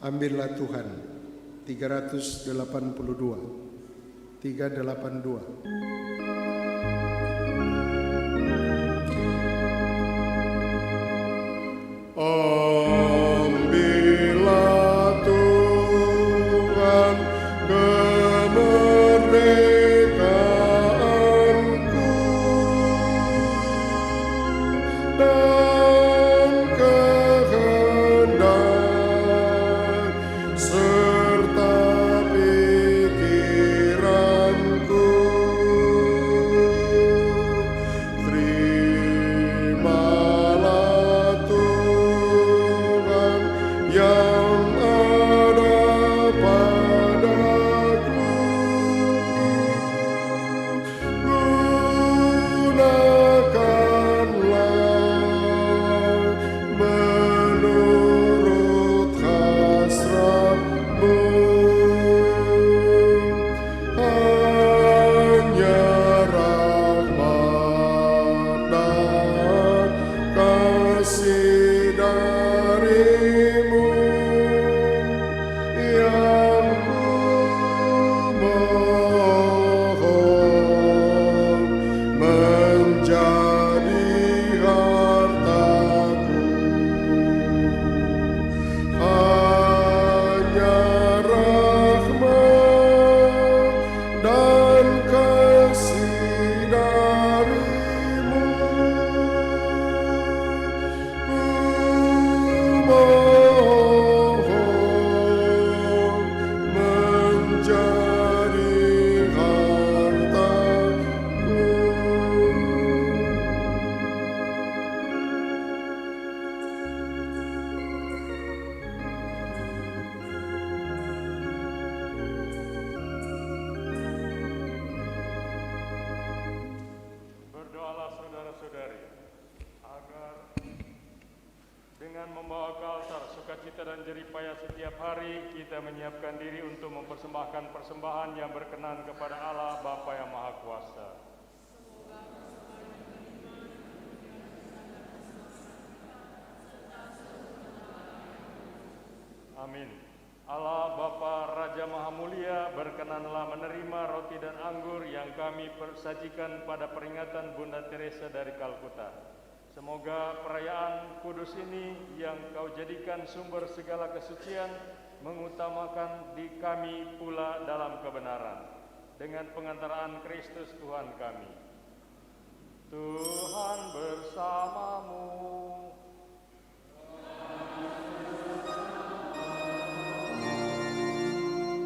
Ambillah Tuhan. 382. 382. Ambillah Tuhan kemerdekaanku dan kehendak serta pikiranku. Terimalah Tuhan yang ada padaku. Gunakanlah menurut hasratmu. Hanya rahmat dan kasih darimu yang ku mohon menjadi hartaku. Hanya rahmat dan kasih darimu ku mohon menjadi hartaku. Berdoalah saudara-saudari, agar dengan membawa ke altar sukacita dan jeripaya setiap hari, kita menyiapkan diri untuk mempersembahkan persembahan yang berkenan kepada Allah Bapa yang Maha Kuasa. Amin. Allah Bapa Raja Maha Mulia, berkenanlah menerima roti dan anggur yang kami persajikan pada peringatan Bunda Teresa dari Kalkuta. Semoga perayaan kudus ini yang kau jadikan sumber segala kesucian, mengutamakan di kami pula dalam kebenaran. Dengan pengantaraan Kristus Tuhan kami. Tuhan bersamamu.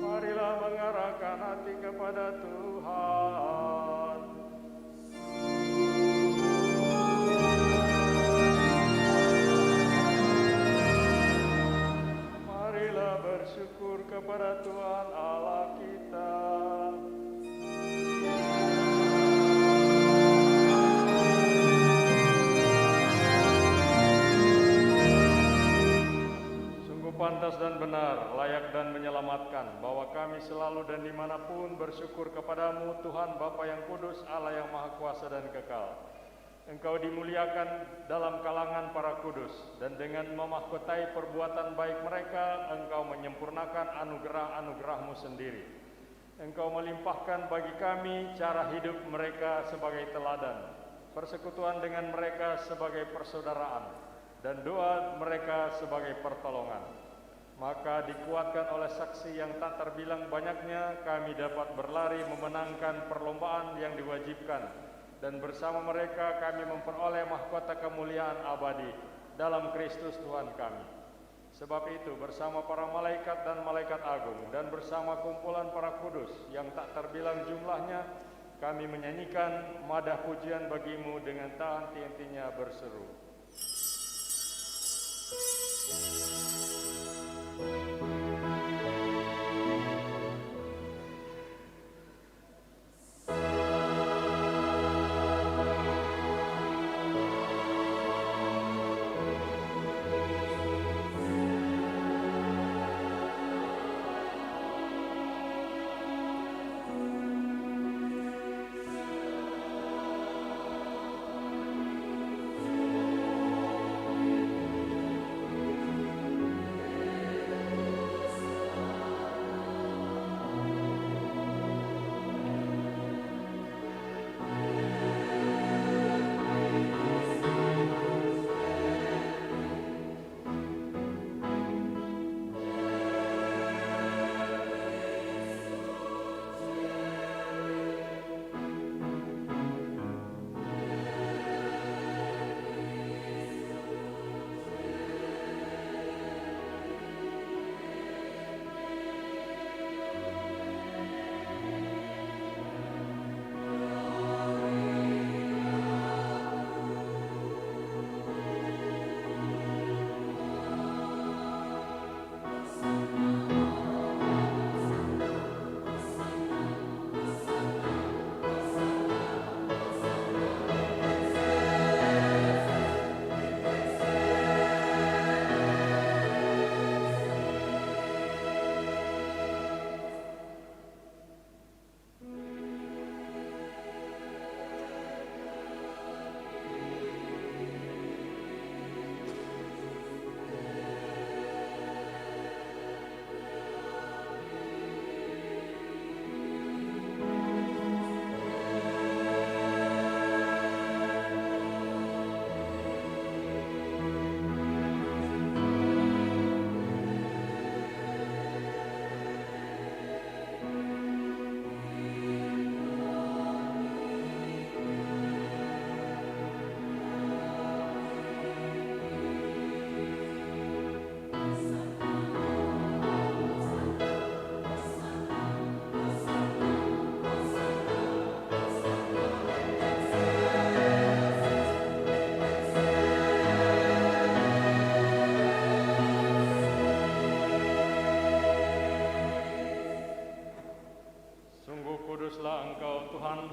Marilah mengarahkan hati kepada Tuhan. kepada Tuhan Allah kita. Sungguh pantas dan benar, layak dan menyelamatkan, bahwa kami selalu dan dimanapun bersyukur kepadamu, Tuhan Bapa yang kudus, Allah yang maha kuasa dan kekal. Engkau dimuliakan dalam kalangan para kudus, dan dengan memahkotai perbuatan baik mereka, Engkau menyempurnakan anugerah-anugerah-Mu sendiri. Engkau melimpahkan bagi kami cara hidup mereka sebagai teladan, persekutuan dengan mereka sebagai persaudaraan, dan doa mereka sebagai pertolongan. Maka dikuatkan oleh saksi yang tak terbilang banyaknya, kami dapat berlari memenangkan perlombaan yang diwajibkan, dan bersama mereka kami memperoleh mahkota kemuliaan abadi dalam Kristus Tuhan kami. Sebab itu bersama para malaikat dan malaikat agung, dan bersama kumpulan para kudus yang tak terbilang jumlahnya, kami menyanyikan madah pujian bagimu dengan tak henti-hentinya berseru.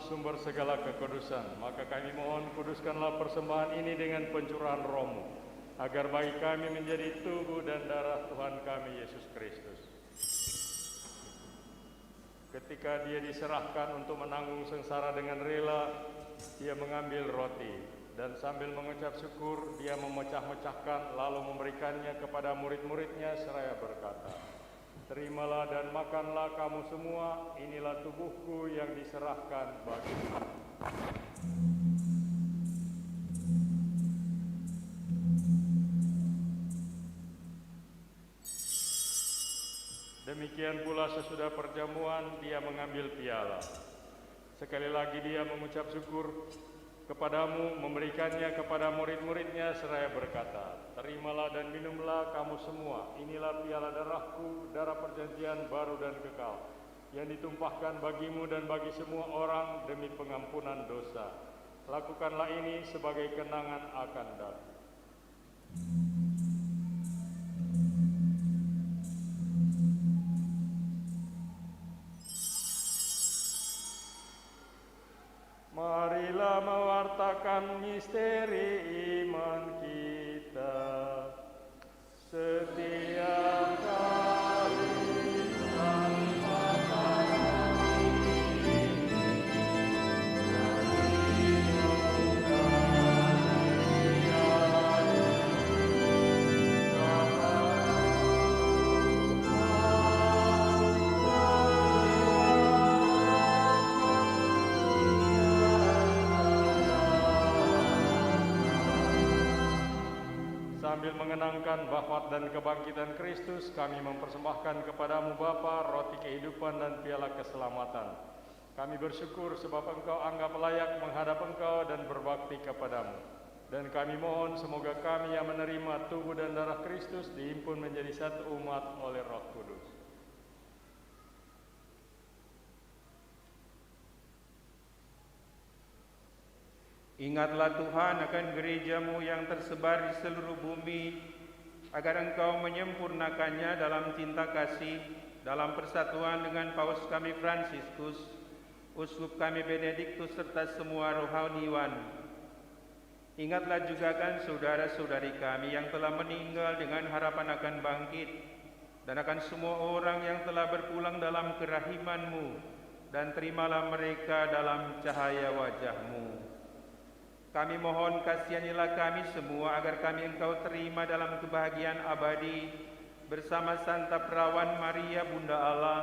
Sumber segala kekudusan, maka kami mohon kuduskanlah persembahan ini dengan pencurahan Roh-Mu, agar bagi kami menjadi tubuh dan darah Tuhan kami Yesus Kristus. Ketika Dia diserahkan untuk menanggung sengsara dengan rela, Dia mengambil roti, dan sambil mengucap syukur, Dia memecah-mecahkan lalu memberikannya kepada murid-muridnya seraya berkata, "Terimalah dan makanlah kamu semua, inilah tubuhku yang diserahkan bagimu." Demikian pula sesudah perjamuan, Dia mengambil piala. Sekali lagi Dia mengucap syukur kepadamu, memberikannya kepada murid-muridnya seraya berkata, "Terimalah dan minumlah kamu semua, inilah piala darahku, darah perjanjian baru dan kekal, yang ditumpahkan bagimu dan bagi semua orang demi pengampunan dosa. Lakukanlah ini sebagai kenangan akan aku." Marilah mewartakan misteri iman kita. Setiap kali tanpa sambil mengenangkan wafat dan kebangkitan Kristus, kami mempersembahkan kepadamu Bapa roti kehidupan dan piala keselamatan. Kami bersyukur sebab Engkau anggap layak menghadap Engkau dan berbakti kepadamu. Dan kami mohon semoga kami yang menerima tubuh dan darah Kristus dihimpun menjadi satu umat oleh Roh Kudus. Ingatlah Tuhan akan gereja-Mu yang tersebar di seluruh bumi, agar Engkau menyempurnakannya dalam cinta kasih, dalam persatuan dengan Paus kami Fransiskus, Uskup kami Benediktus, serta semua rohaniwan. Ingatlah juga kan saudara-saudari kami yang telah meninggal dengan harapan akan bangkit, dan akan semua orang yang telah berpulang dalam kerahiman-Mu, dan terimalah mereka dalam cahaya wajah-Mu. Kami mohon kasihanilah kami semua agar kami Engkau terima dalam kebahagiaan abadi bersama Santa Perawan Maria Bunda Allah,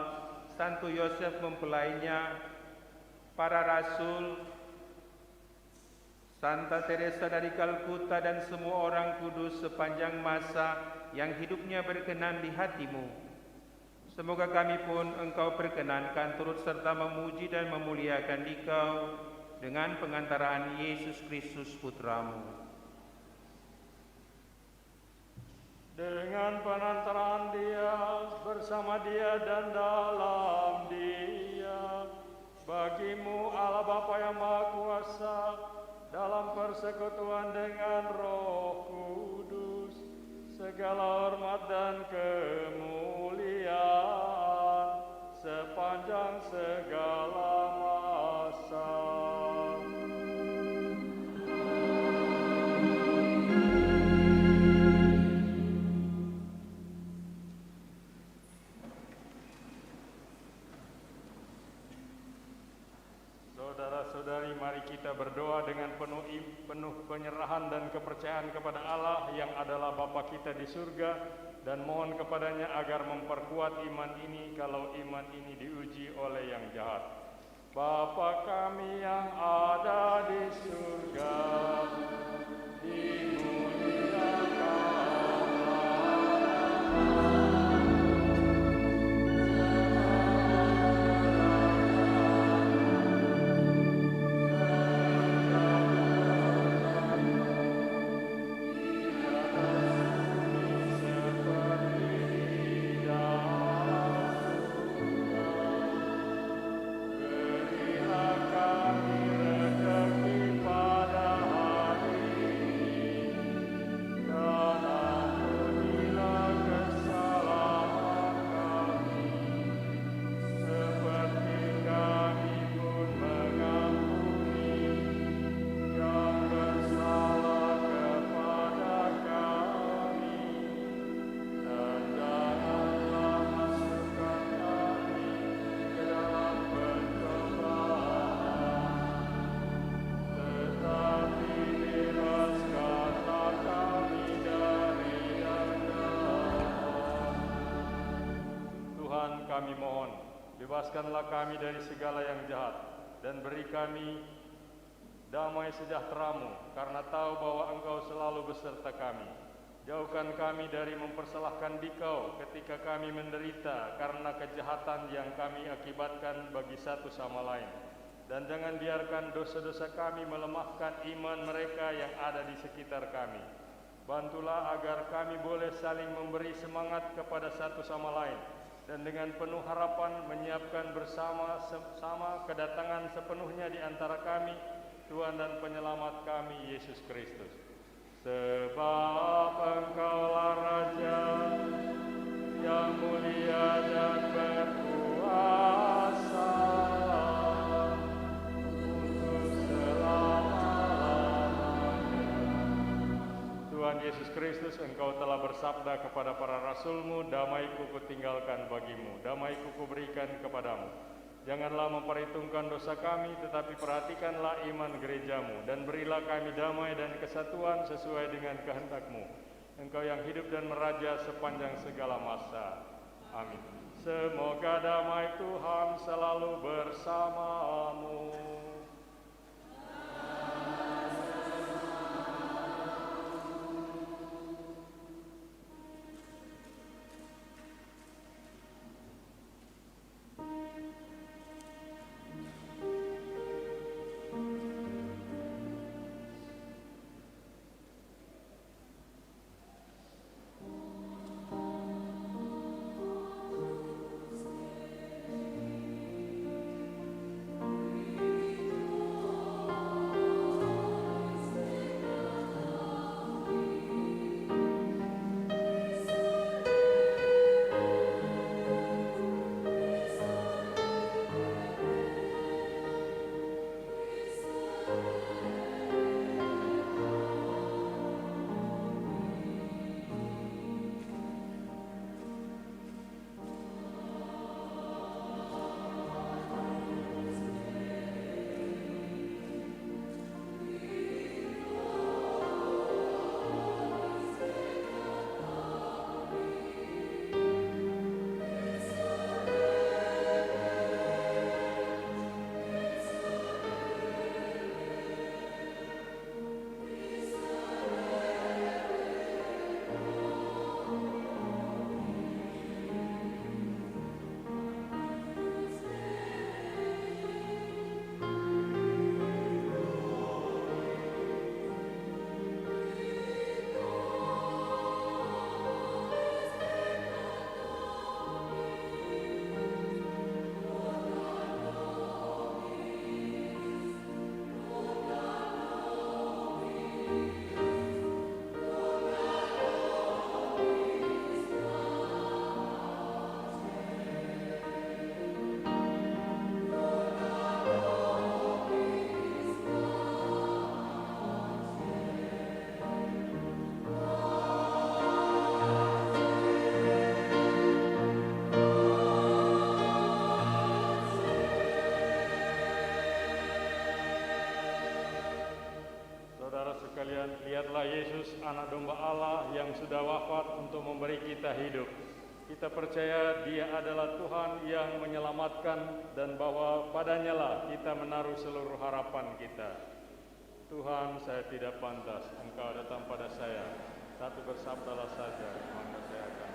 Santo Yosef mempelainya, para rasul, Santa Teresa dari Kalkuta dan semua orang kudus sepanjang masa yang hidupnya berkenan di hati-Mu. Semoga kami pun Engkau perkenankan turut serta memuji dan memuliakan Dikau dengan pengantaraan Yesus Kristus Putra-Mu. Dengan penantaraan Dia, bersama Dia dan dalam Dia, bagi-Mu Allah Bapa yang Maha Kuasa, dalam persekutuan dengan Roh Kudus, segala hormat dan kemuliaan sepanjang segala masa. Saudara-saudari, mari kita berdoa dengan penuh penyerahan dan kepercayaan kepada Allah yang adalah Bapa kita di surga, dan mohon kepadanya agar memperkuat iman ini kalau iman ini diuji oleh yang jahat. Bapa kami yang ada di surga, kami mohon, bebaskanlah kami dari segala yang jahat, dan beri kami damai sejahtera-Mu, karena tahu bahwa Engkau selalu beserta kami. Jauhkan kami dari mempersalahkan Dikau ketika kami menderita karena kejahatan yang kami akibatkan bagi satu sama lain. Dan jangan biarkan dosa-dosa kami melemahkan iman mereka yang ada di sekitar kami. Bantulah agar kami boleh saling memberi semangat kepada satu sama lain, dan dengan penuh harapan menyiapkan bersama-sama kedatangan sepenuhnya di antara kami, Tuhan dan Penyelamat kami, Yesus Kristus. Sebab Engkaulah Raja yang mulia dan berkuasa untuk Tuhan Yesus Kristus, Engkau telah bersabda kepada para rasul-Mu, damai-Ku kutinggalkan bagimu, damai-Ku kuberikan kepadamu. Janganlah memperhitungkan dosa kami, tetapi perhatikanlah iman gereja-Mu, dan berilah kami damai dan kesatuan sesuai dengan kehendak-Mu. Engkau yang hidup dan meraja sepanjang segala masa. Amin. Semoga damai Tuhan selalu bersamamu. Lihatlah Yesus, anak domba Allah yang sudah wafat untuk memberi kita hidup. Kita percaya Dia adalah Tuhan yang menyelamatkan dan bahwa padanya lah kita menaruh seluruh harapan kita. Tuhan, saya tidak pantas Engkau datang pada saya, tapi bersabdalah saja, maka saya akan.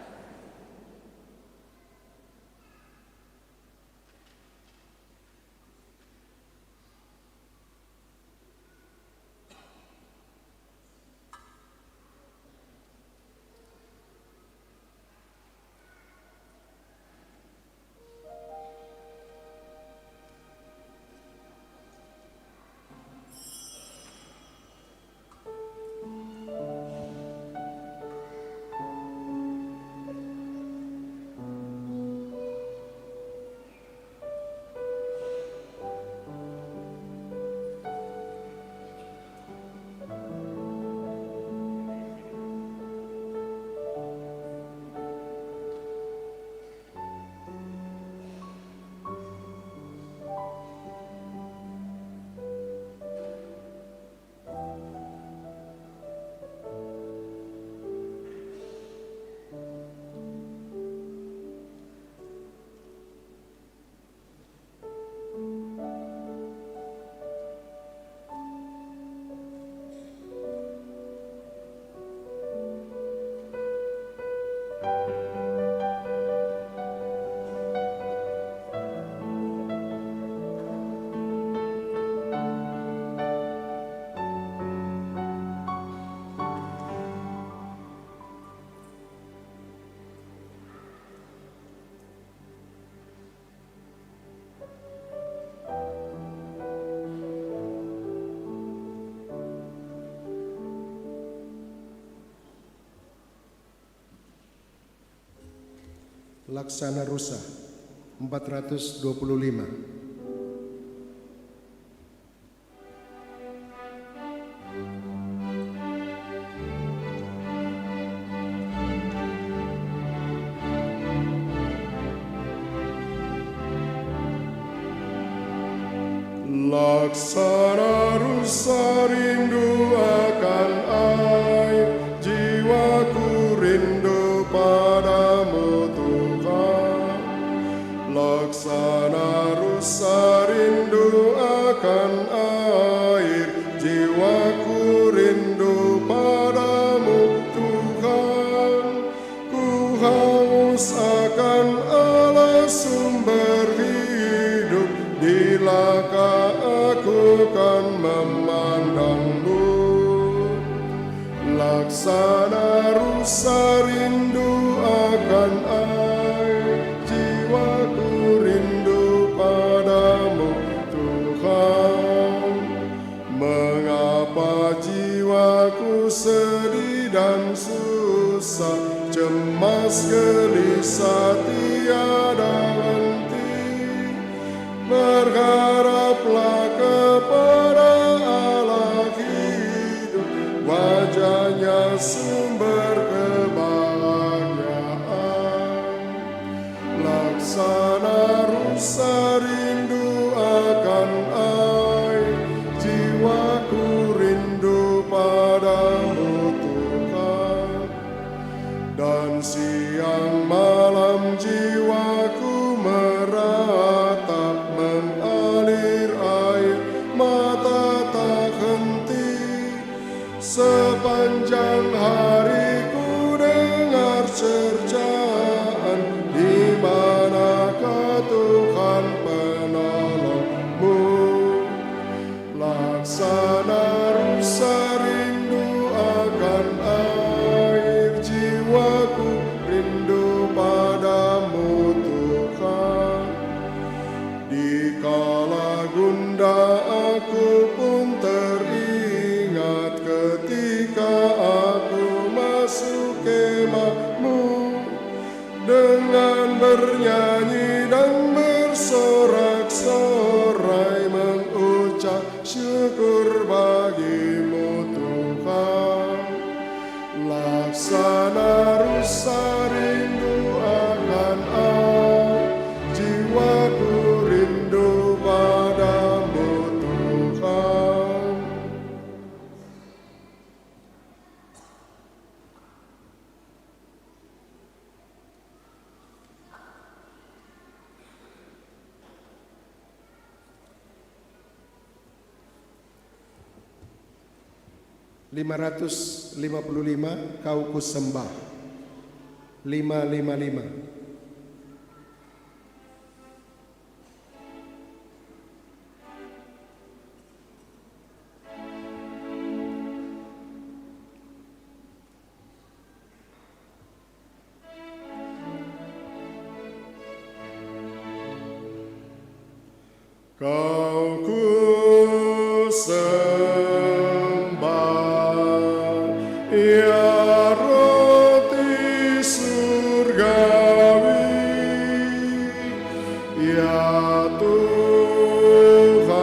Laksana Rusa 425. Laksana rusa rindu akan air, jiwaku rindu padamu Tuhan. Laksana rusa rindu akan air, jiwaku rindu padamu Tuhan. Ku haus akan Allah sumber hidup, bilakah aku kan memandangmu. Laksana rusa rindu akan air, jiwaku rindu padamu Tuhan. Mengapa jiwaku sedih dan susah, cemas gelisah tiada henti. Berharaplah kepada Allah hidup, wajahnya sumber kebahagiaan. Laksana rusa rindu akan air, jiwaku rindu padamu Tuhan. Dan siang malam jiwaku meratap, mengalir air mata tak henti. Sepanjang hari ku dengar cercaan, di manakah Tuhan penolongmu. Laksana rusa rindu akan air, jiwaku rindu padamu Tuhan. Dikala gundah aku pun teringat, ketika aku masuk kemah-Mu, dengan bernyanyi dan bersorak-sorai mengucap syukur bagi-Mu Tuhan. Laksana rusa rindu akan air, jiwaku rindu padamu Tuhan. (555) Kau kusembah. 555. Kau kusembah, ya roti surgawi, ya Tuhanku,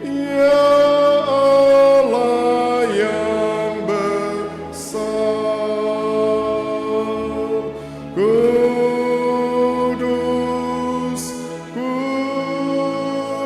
ya Allah yang besar. Kudus, kudus,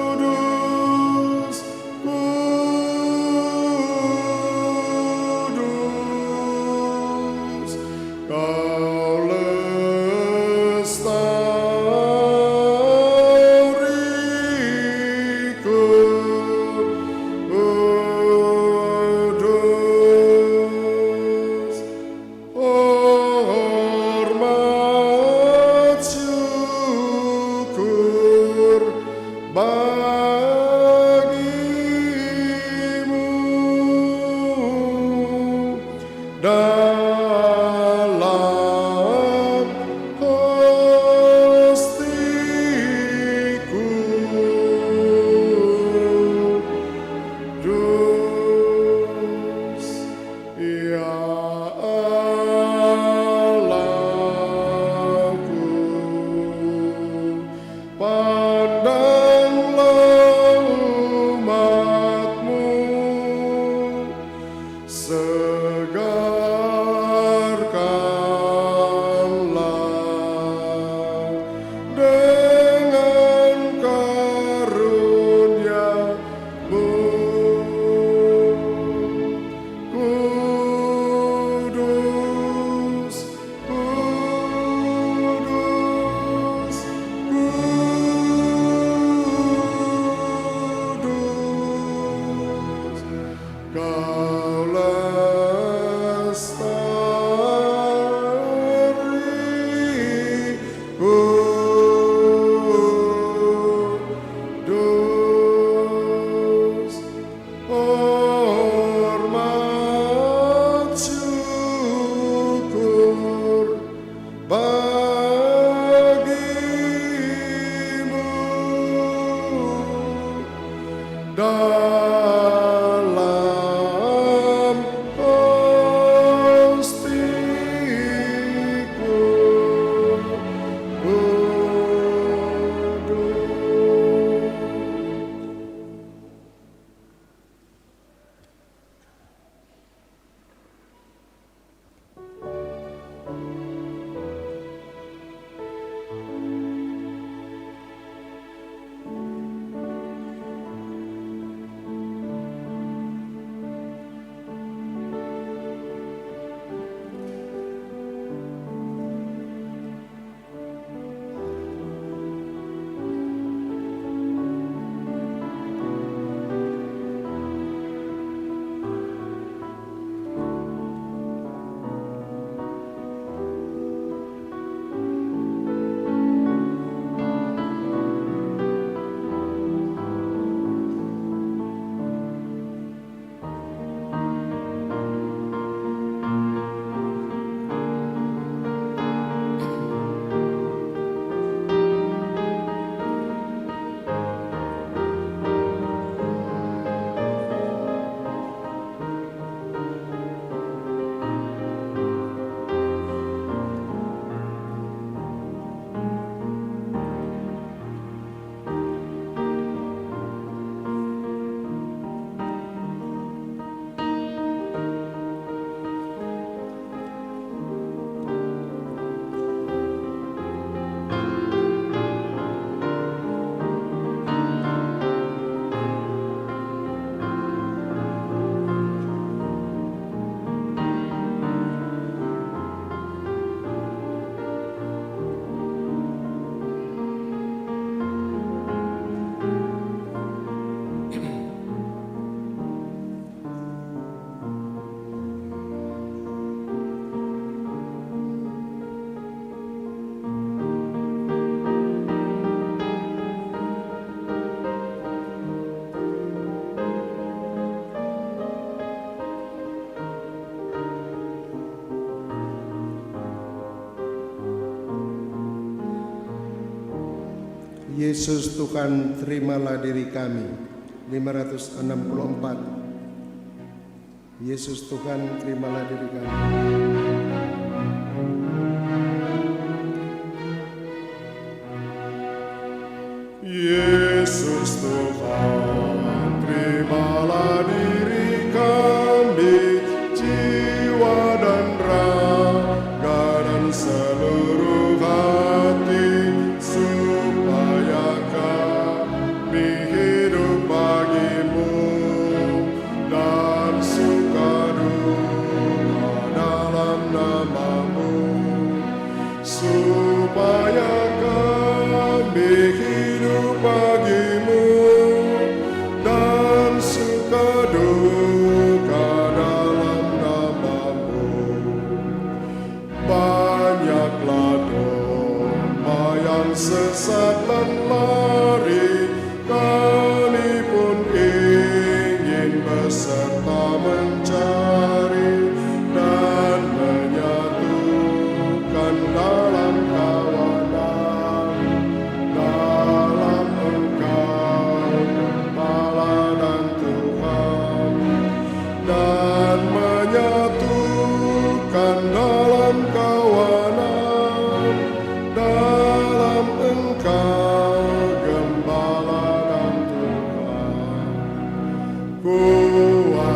dalam pastiku berdoa. Yesus Tuhan, terimalah diri kami. 564. Yesus Tuhan, terimalah diri kami. Yesus Tuhan, terimalah diri kami, jiwa dan raga dan seluruh hati, supaya kami hidup bagimu dan suka duka dalam namamu, supaya kami hidup bagimu dan suka duka dalam namamu. Banyaklah domba yang sesat dan lari, kami pun ingin beserta mencari dan menyatukan dalam kawanan, dalam Engkau Gembala dan Tuhan, dan menyatukan dalam kawanan, dalam Engkau Gembala dan Tuhan. Kuat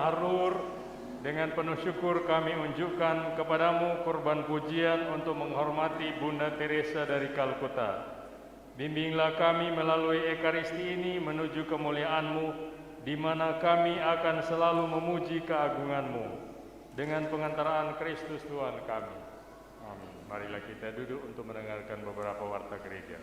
mahrur, dengan penuh syukur kami unjukkan kepadamu kurban pujian untuk menghormati Bunda Teresa dari Kalkuta. Bimbinglah kami melalui Ekaristi ini menuju kemuliaan-Mu, di mana kami akan selalu memuji keagungan-Mu dengan pengantaraan Kristus Tuhan kami. Amin. Marilah kita duduk untuk mendengarkan beberapa warta gereja.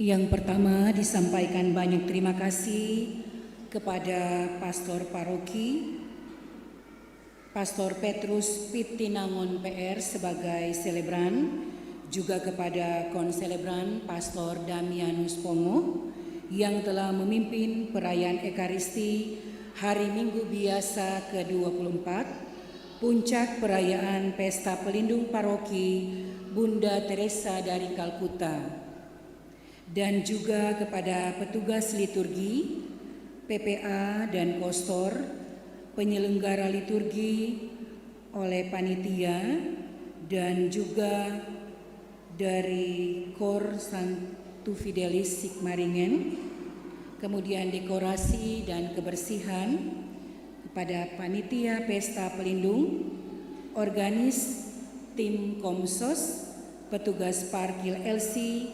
Yang pertama disampaikan banyak terima kasih kepada Pastor Paroki, Pastor Petrus Pitinangon PR sebagai selebran, juga kepada konselebran Pastor Damianus Pongo yang telah memimpin perayaan Ekaristi Hari Minggu Biasa ke-24, puncak perayaan Pesta Pelindung Paroki Bunda Teresa dari Kalkuta. Dan juga kepada petugas liturgi, PPA dan Kostor, penyelenggara liturgi oleh panitia, dan juga dari Kor Sanctu Fidelis Sigmaringen, kemudian dekorasi dan kebersihan, kepada panitia Pesta Pelindung, organis tim Komsos, petugas Parkil LC,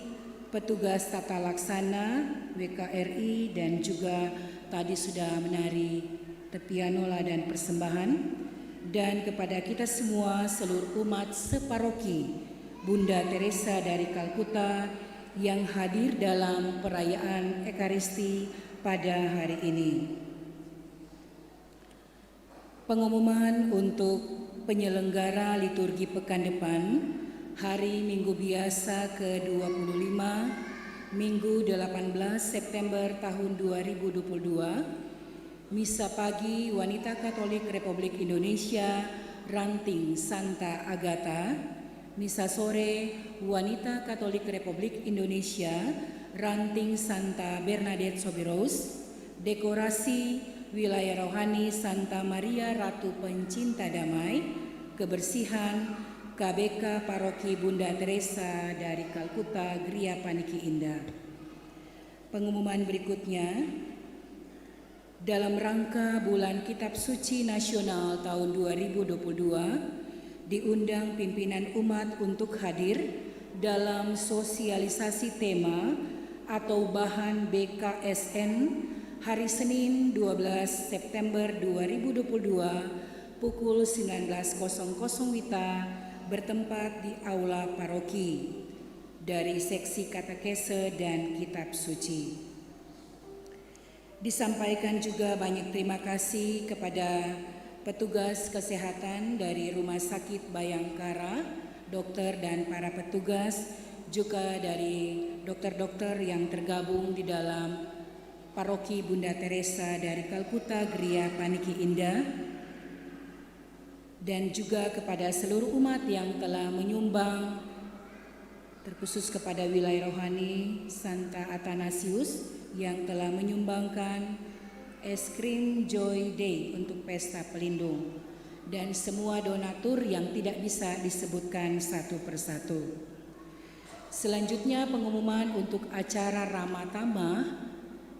petugas tata laksana WKRI, dan juga tadi sudah menari tepianola dan persembahan, dan kepada kita semua seluruh umat separoki Bunda Teresa dari Kalkuta yang hadir dalam perayaan Ekaristi pada hari ini. Pengumuman untuk penyelenggara liturgi pekan depan Hari Minggu Biasa ke-25, Minggu 18 September tahun 2022, Misa Pagi Wanita Katolik Republik Indonesia Ranting Santa Agata, Misa Sore Wanita Katolik Republik Indonesia Ranting Santa Bernadette Sobiros, dekorasi wilayah rohani Santa Maria Ratu Pencinta Damai, kebersihan KBK Paroki Bunda Teresa dari Kalkuta Gria Paniki Indah. Pengumuman berikutnya, dalam rangka Bulan Kitab Suci Nasional tahun 2022, diundang pimpinan umat untuk hadir dalam sosialisasi tema atau bahan BKSN hari Senin 12 September 2022 pukul 19.00 WITA bertempat di Aula Paroki dari Seksi Katekese dan Kitab Suci. Disampaikan juga banyak terima kasih kepada petugas kesehatan dari Rumah Sakit Bayangkara, dokter dan para petugas, juga dari dokter-dokter yang tergabung di dalam Paroki Bunda Teresa dari Kalkuta Gria Paniki Indah, dan juga kepada seluruh umat yang telah menyumbang, terkhusus kepada wilayah rohani Santa Athanasius yang telah menyumbangkan es krim Joy Day untuk Pesta Pelindung, dan semua donatur yang tidak bisa disebutkan satu persatu. Selanjutnya pengumuman untuk acara Ramah Tamah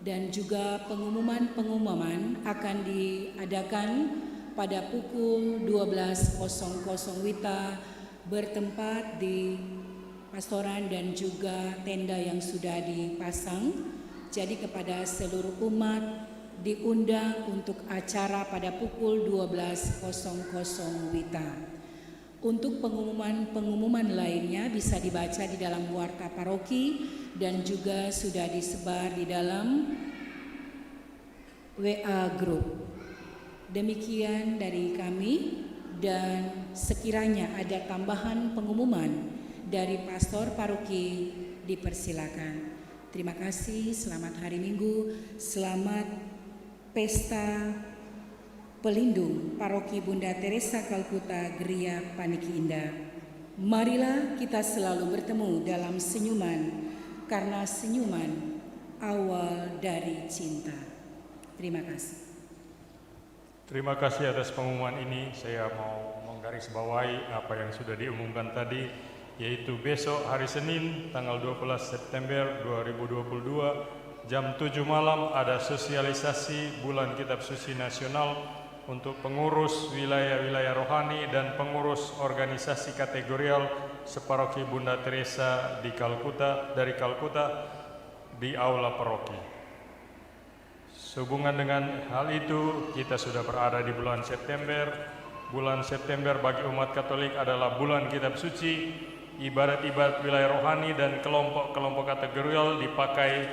dan juga pengumuman akan diadakan pada pukul 12.00 WITA bertempat di pastoran dan juga tenda yang sudah dipasang. Jadi kepada seluruh umat diundang untuk acara pada pukul 12.00 WITA. Untuk pengumuman lainnya bisa dibaca di dalam warta paroki dan juga sudah disebar di dalam WA Group. Demikian dari kami, dan sekiranya ada tambahan pengumuman dari Pastor Paroki dipersilakan. Terima kasih, selamat hari Minggu, selamat Pesta Pelindung Paroki Bunda Teresa Kalkuta Gria Paniki Indah. Marilah kita selalu bertemu dalam senyuman, karena senyuman awal dari cinta. Terima kasih. Terima kasih atas pengumuman ini. Saya mau menggarisbawahi apa yang sudah diumumkan tadi, yaitu besok hari Senin tanggal 12 September 2022 jam 7 malam ada sosialisasi Bulan Kitab Suci Nasional untuk pengurus wilayah-wilayah rohani dan pengurus organisasi kategorial separoki Bunda Teresa dari Kalkuta di aula paroki. Sehubungan dengan hal itu, kita sudah berada di bulan September. Bulan September bagi umat Katolik adalah bulan Kitab Suci. Ibadat-ibadat wilayah rohani dan kelompok-kelompok kategorial dipakai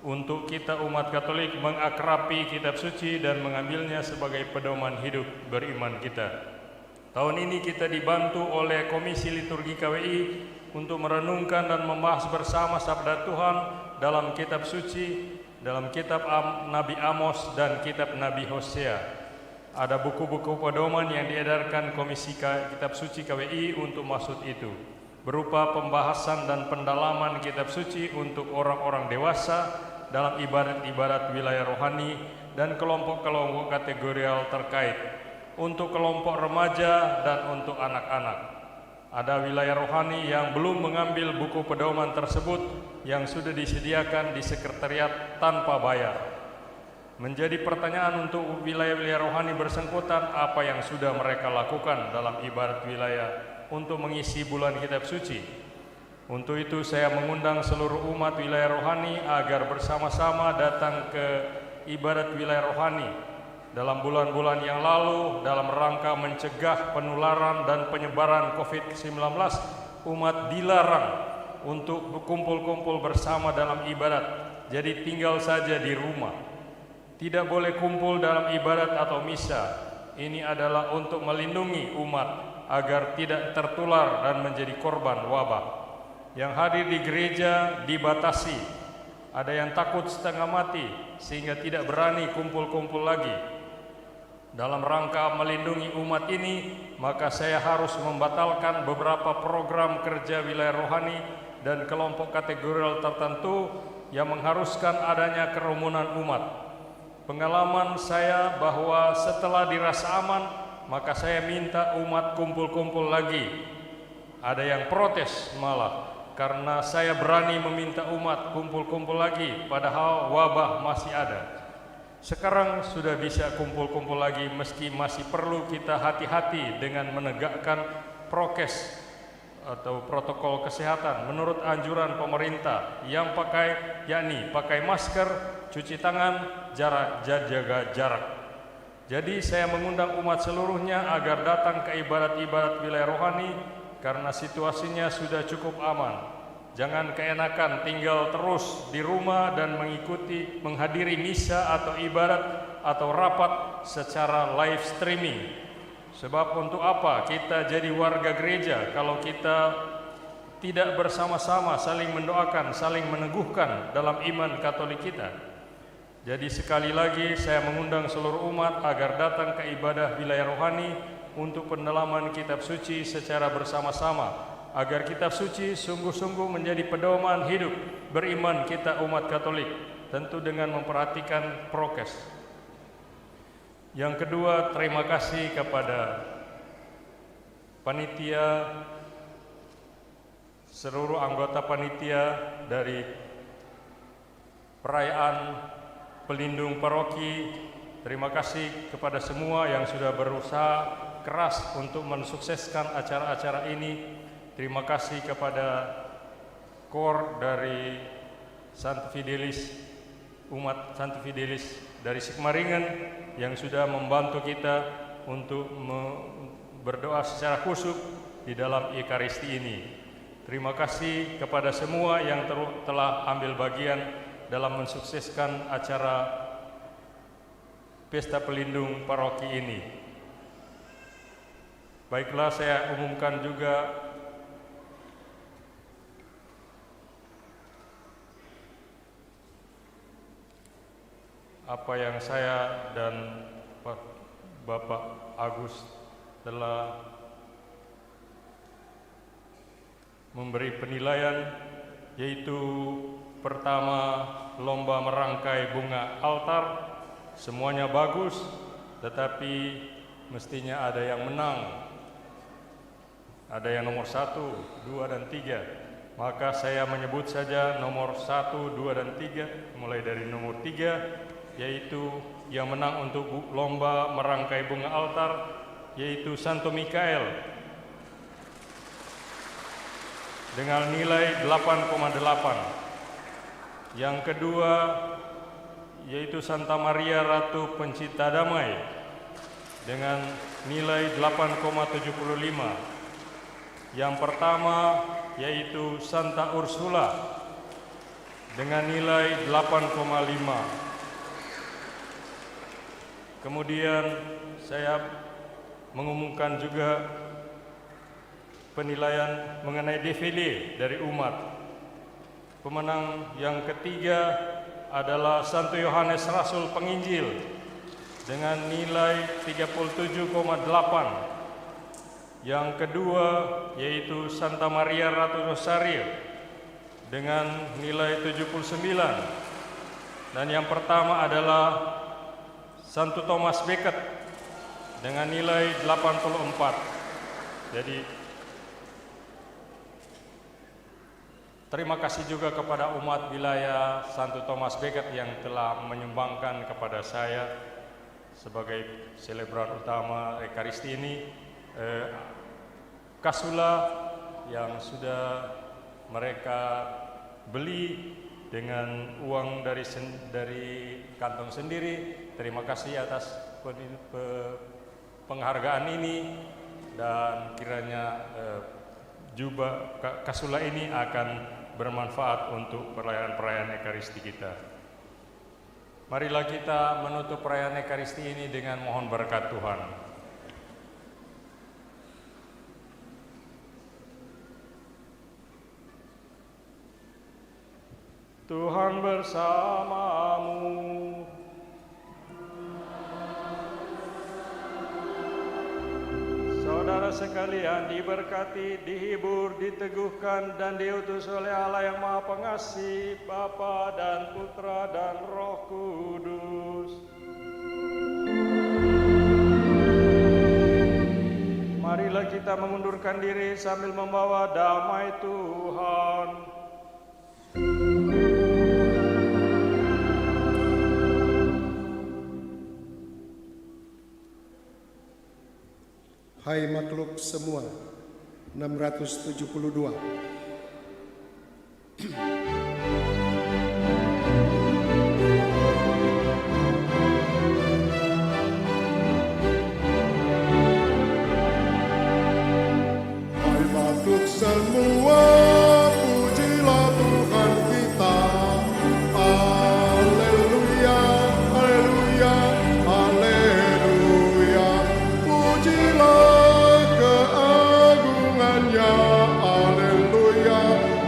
untuk kita umat Katolik mengakrabi Kitab Suci dan mengambilnya sebagai pedoman hidup beriman kita. Tahun ini kita dibantu oleh Komisi Liturgi KWI untuk merenungkan dan membahas bersama sabda Tuhan dalam Kitab Suci, dalam kitab Nabi Amos dan kitab Nabi Hosea. Ada buku-buku pedoman yang diedarkan Komisi Kitab Suci KWI untuk maksud itu, berupa pembahasan dan pendalaman Kitab Suci untuk orang-orang dewasa dalam ibadat-ibadat wilayah rohani dan kelompok-kelompok kategorial terkait, untuk kelompok remaja dan untuk anak-anak. Ada wilayah rohani yang belum mengambil buku pedoman tersebut yang sudah disediakan di sekretariat tanpa bayar. Menjadi pertanyaan untuk wilayah-wilayah rohani bersangkutan apa yang sudah mereka lakukan dalam ibadat wilayah untuk mengisi bulan Kitab Suci. Untuk itu saya mengundang seluruh umat wilayah rohani agar bersama-sama datang ke ibadat wilayah rohani dalam bulan-bulan yang lalu dalam rangka mencegah penularan dan penyebaran COVID-19. Umat dilarang untuk berkumpul-kumpul bersama dalam ibadat, jadi tinggal saja di rumah. Tidak boleh kumpul dalam ibadat atau misa. Ini adalah untuk melindungi umat agar tidak tertular dan menjadi korban wabah. Yang hadir di gereja dibatasi. Ada yang takut setengah mati sehingga tidak berani kumpul-kumpul lagi. Dalam rangka melindungi umat ini, maka saya harus membatalkan beberapa program kerja wilayah rohani dan kelompok kategorial tertentu yang mengharuskan adanya kerumunan umat. Pengalaman saya bahwa setelah dirasa aman, maka saya minta umat kumpul-kumpul lagi. Ada yang protes malah, karena saya berani meminta umat kumpul-kumpul lagi, padahal wabah masih ada. Sekarang sudah bisa kumpul-kumpul lagi, meski masih perlu kita hati-hati dengan menegakkan prokes atau protokol kesehatan menurut anjuran pemerintah yang yakni pakai masker, cuci tangan, jaga jarak. Jadi saya mengundang umat seluruhnya agar datang ke ibadat-ibadat wilayah rohani karena situasinya sudah cukup aman. Jangan keenakan tinggal terus di rumah dan menghadiri misa atau ibadat atau rapat secara live streaming. Sebab untuk apa kita jadi warga gereja kalau kita tidak bersama-sama saling mendoakan, saling meneguhkan dalam iman Katolik kita. Jadi sekali lagi saya mengundang seluruh umat agar datang ke ibadah wilayah rohani untuk pendalaman Kitab Suci secara bersama-sama, agar Kitab Suci sungguh-sungguh menjadi pedoman hidup beriman kita umat Katolik, tentu dengan memperhatikan prokes. Yang kedua, terima kasih kepada panitia, seluruh anggota panitia dari perayaan pelindung paroki. Terima kasih kepada semua yang sudah berusaha keras untuk mensukseskan acara-acara ini. Terima kasih kepada KOR dari Santo Fidelis, umat Santo Fidelis dari Sigmaringen yang sudah membantu kita untuk berdoa secara khusyuk di dalam Ekaristi ini. Terima kasih kepada semua yang telah ambil bagian dalam mensukseskan acara Pesta Pelindung Paroki ini. Baiklah, saya umumkan juga apa yang saya dan Bapak Agus telah memberi penilaian, yaitu pertama, lomba merangkai bunga altar, semuanya bagus, tetapi mestinya ada yang menang. Ada yang nomor 1, 2, dan 3. Maka saya menyebut saja nomor 1, 2, dan 3. Mulai dari nomor 3, yaitu yang menang untuk lomba merangkai bunga altar, yaitu Santo Mikael dengan nilai 8,8. Yang kedua yaitu Santa Maria Ratu Pencipta Damai dengan nilai 8,75. Yang pertama yaitu Santa Ursula dengan nilai 8,5. Kemudian saya mengumumkan juga penilaian mengenai DVD dari umat. Pemenang yang ketiga adalah Santo Yohanes Rasul Penginjil dengan nilai 37,8. Yang kedua yaitu Santa Maria Ratu Rosario dengan nilai 79. Dan yang pertama adalah Santo Thomas Becket dengan nilai 84. Jadi terima kasih juga kepada umat wilayah Santo Thomas Becket yang telah menyumbangkan kepada saya sebagai selebran utama Ekaristi ini kasula yang sudah mereka beli dengan uang dari kantong sendiri. Terima kasih atas penghargaan ini, dan kiranya jubah kasula ini akan bermanfaat untuk perayaan-perayaan Ekaristi kita. Marilah kita menutup perayaan Ekaristi ini dengan mohon berkat Tuhan. Tuhan bersamamu. Saudara sekalian diberkati, dihibur, diteguhkan, dan diutus oleh Allah yang Maha Pengasih, Bapa dan Putra dan Roh Kudus. Marilah kita mengundurkan diri sambil membawa damai Tuhan. Hai makhluk semua, 672. Hai makhluk semua, pujilah Tuhan kita. Haleluya, haleluya, haleluya. Pujilah keagungannya. Haleluya,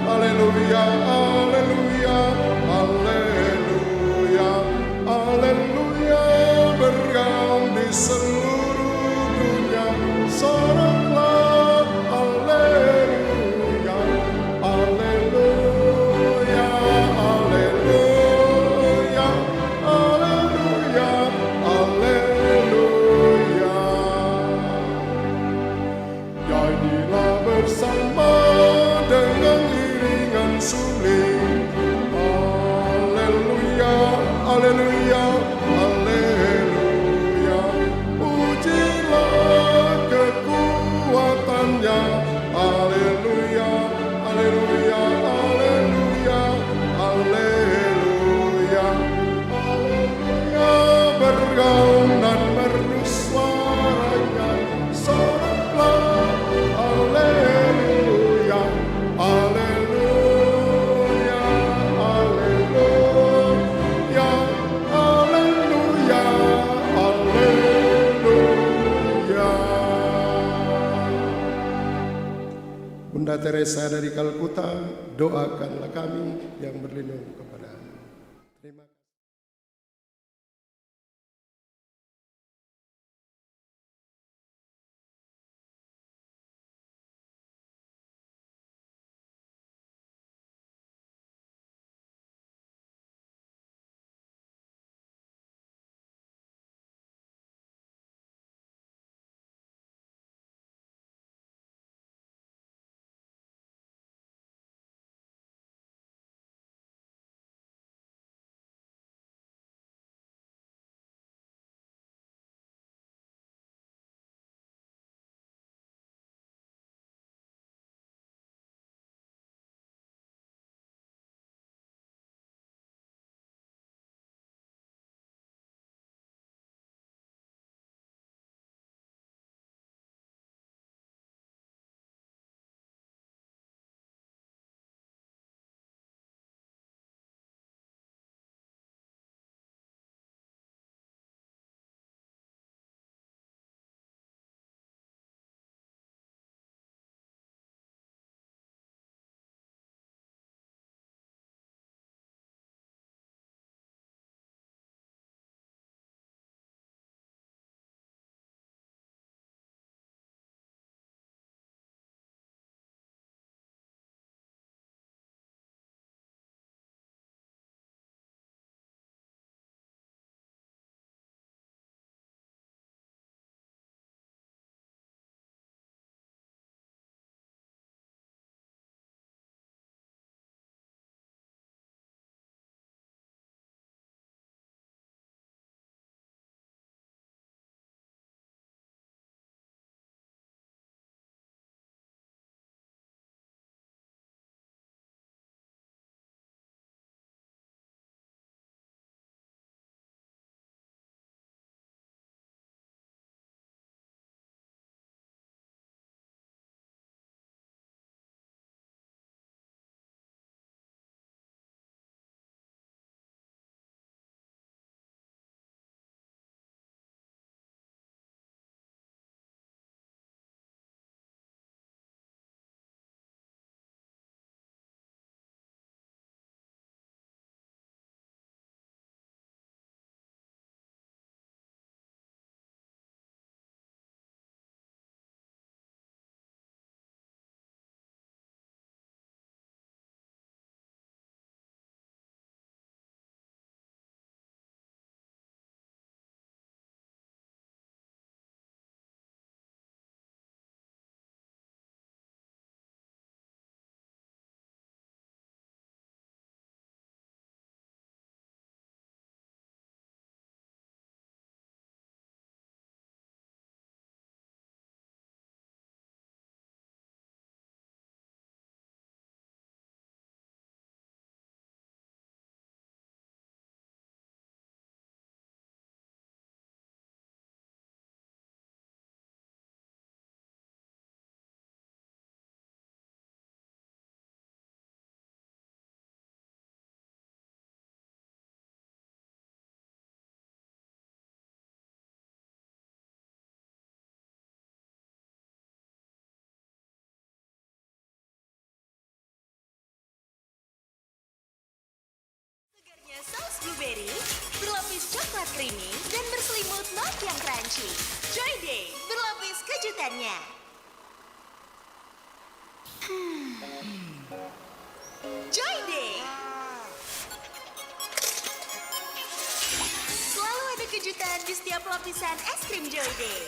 haleluya, haleluya, haleluya, haleluya. Bergaung di seluruh dunia, soraklah. Haleluya, haleluya, haleluya, haleluya, haleluya. Nyanyilah bersama dengan iringan suling. Haleluya, haleluya, haleluya. Pujilah kekuatannya. Haleluya, haleluya, haleluya, haleluya, haleluya. Bergaung dan merdu suaranya, soraklah. Haleluya, haleluya, haleluya, haleluya, haleluya. Bunda Teresa dari Kalkuta, doakanlah kami yang berlindung kepada-Mu. Terima kasih. Saus blueberry, berlapis coklat creamy, dan berselimut nut yang crunchy. Joy Day, berlapis kejutannya. Joy Day. Selalu ada kejutan di setiap lapisan es krim Joy Day.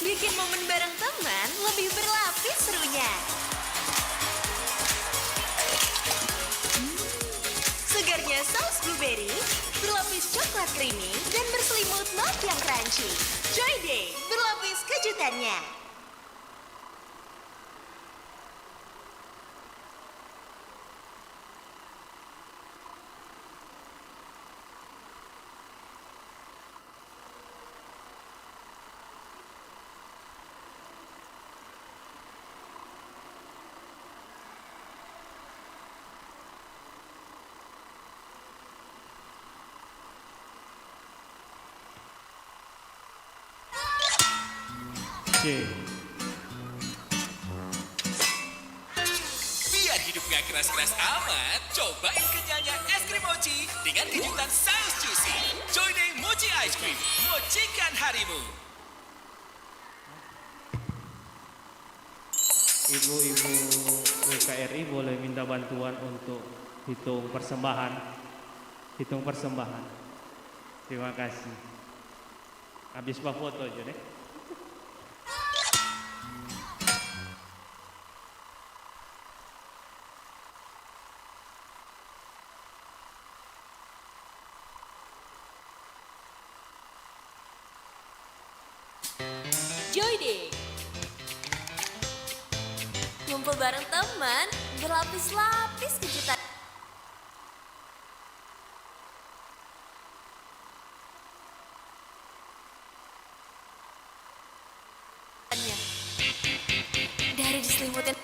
Bikin momen bareng teman lebih berlapis serunya. Segarnya saus blueberry, berlapis coklat creamy, dan berselimut nut yang crunchy. Joy Day, berlapis kejutannya. Biar hidup gak keras-keras amat, cobain kenyalnya es krim mochi dengan kejutan saus juicy. Joy Day Mochi Ice Cream, mochikan harimu. Ibu-ibu WKRI boleh minta bantuan untuk hitung persembahan. Terima kasih. Habis foto aja deh. Joy Day. Ngumpul bareng teman, berlapis-lapis kejutan. Dari diselimutin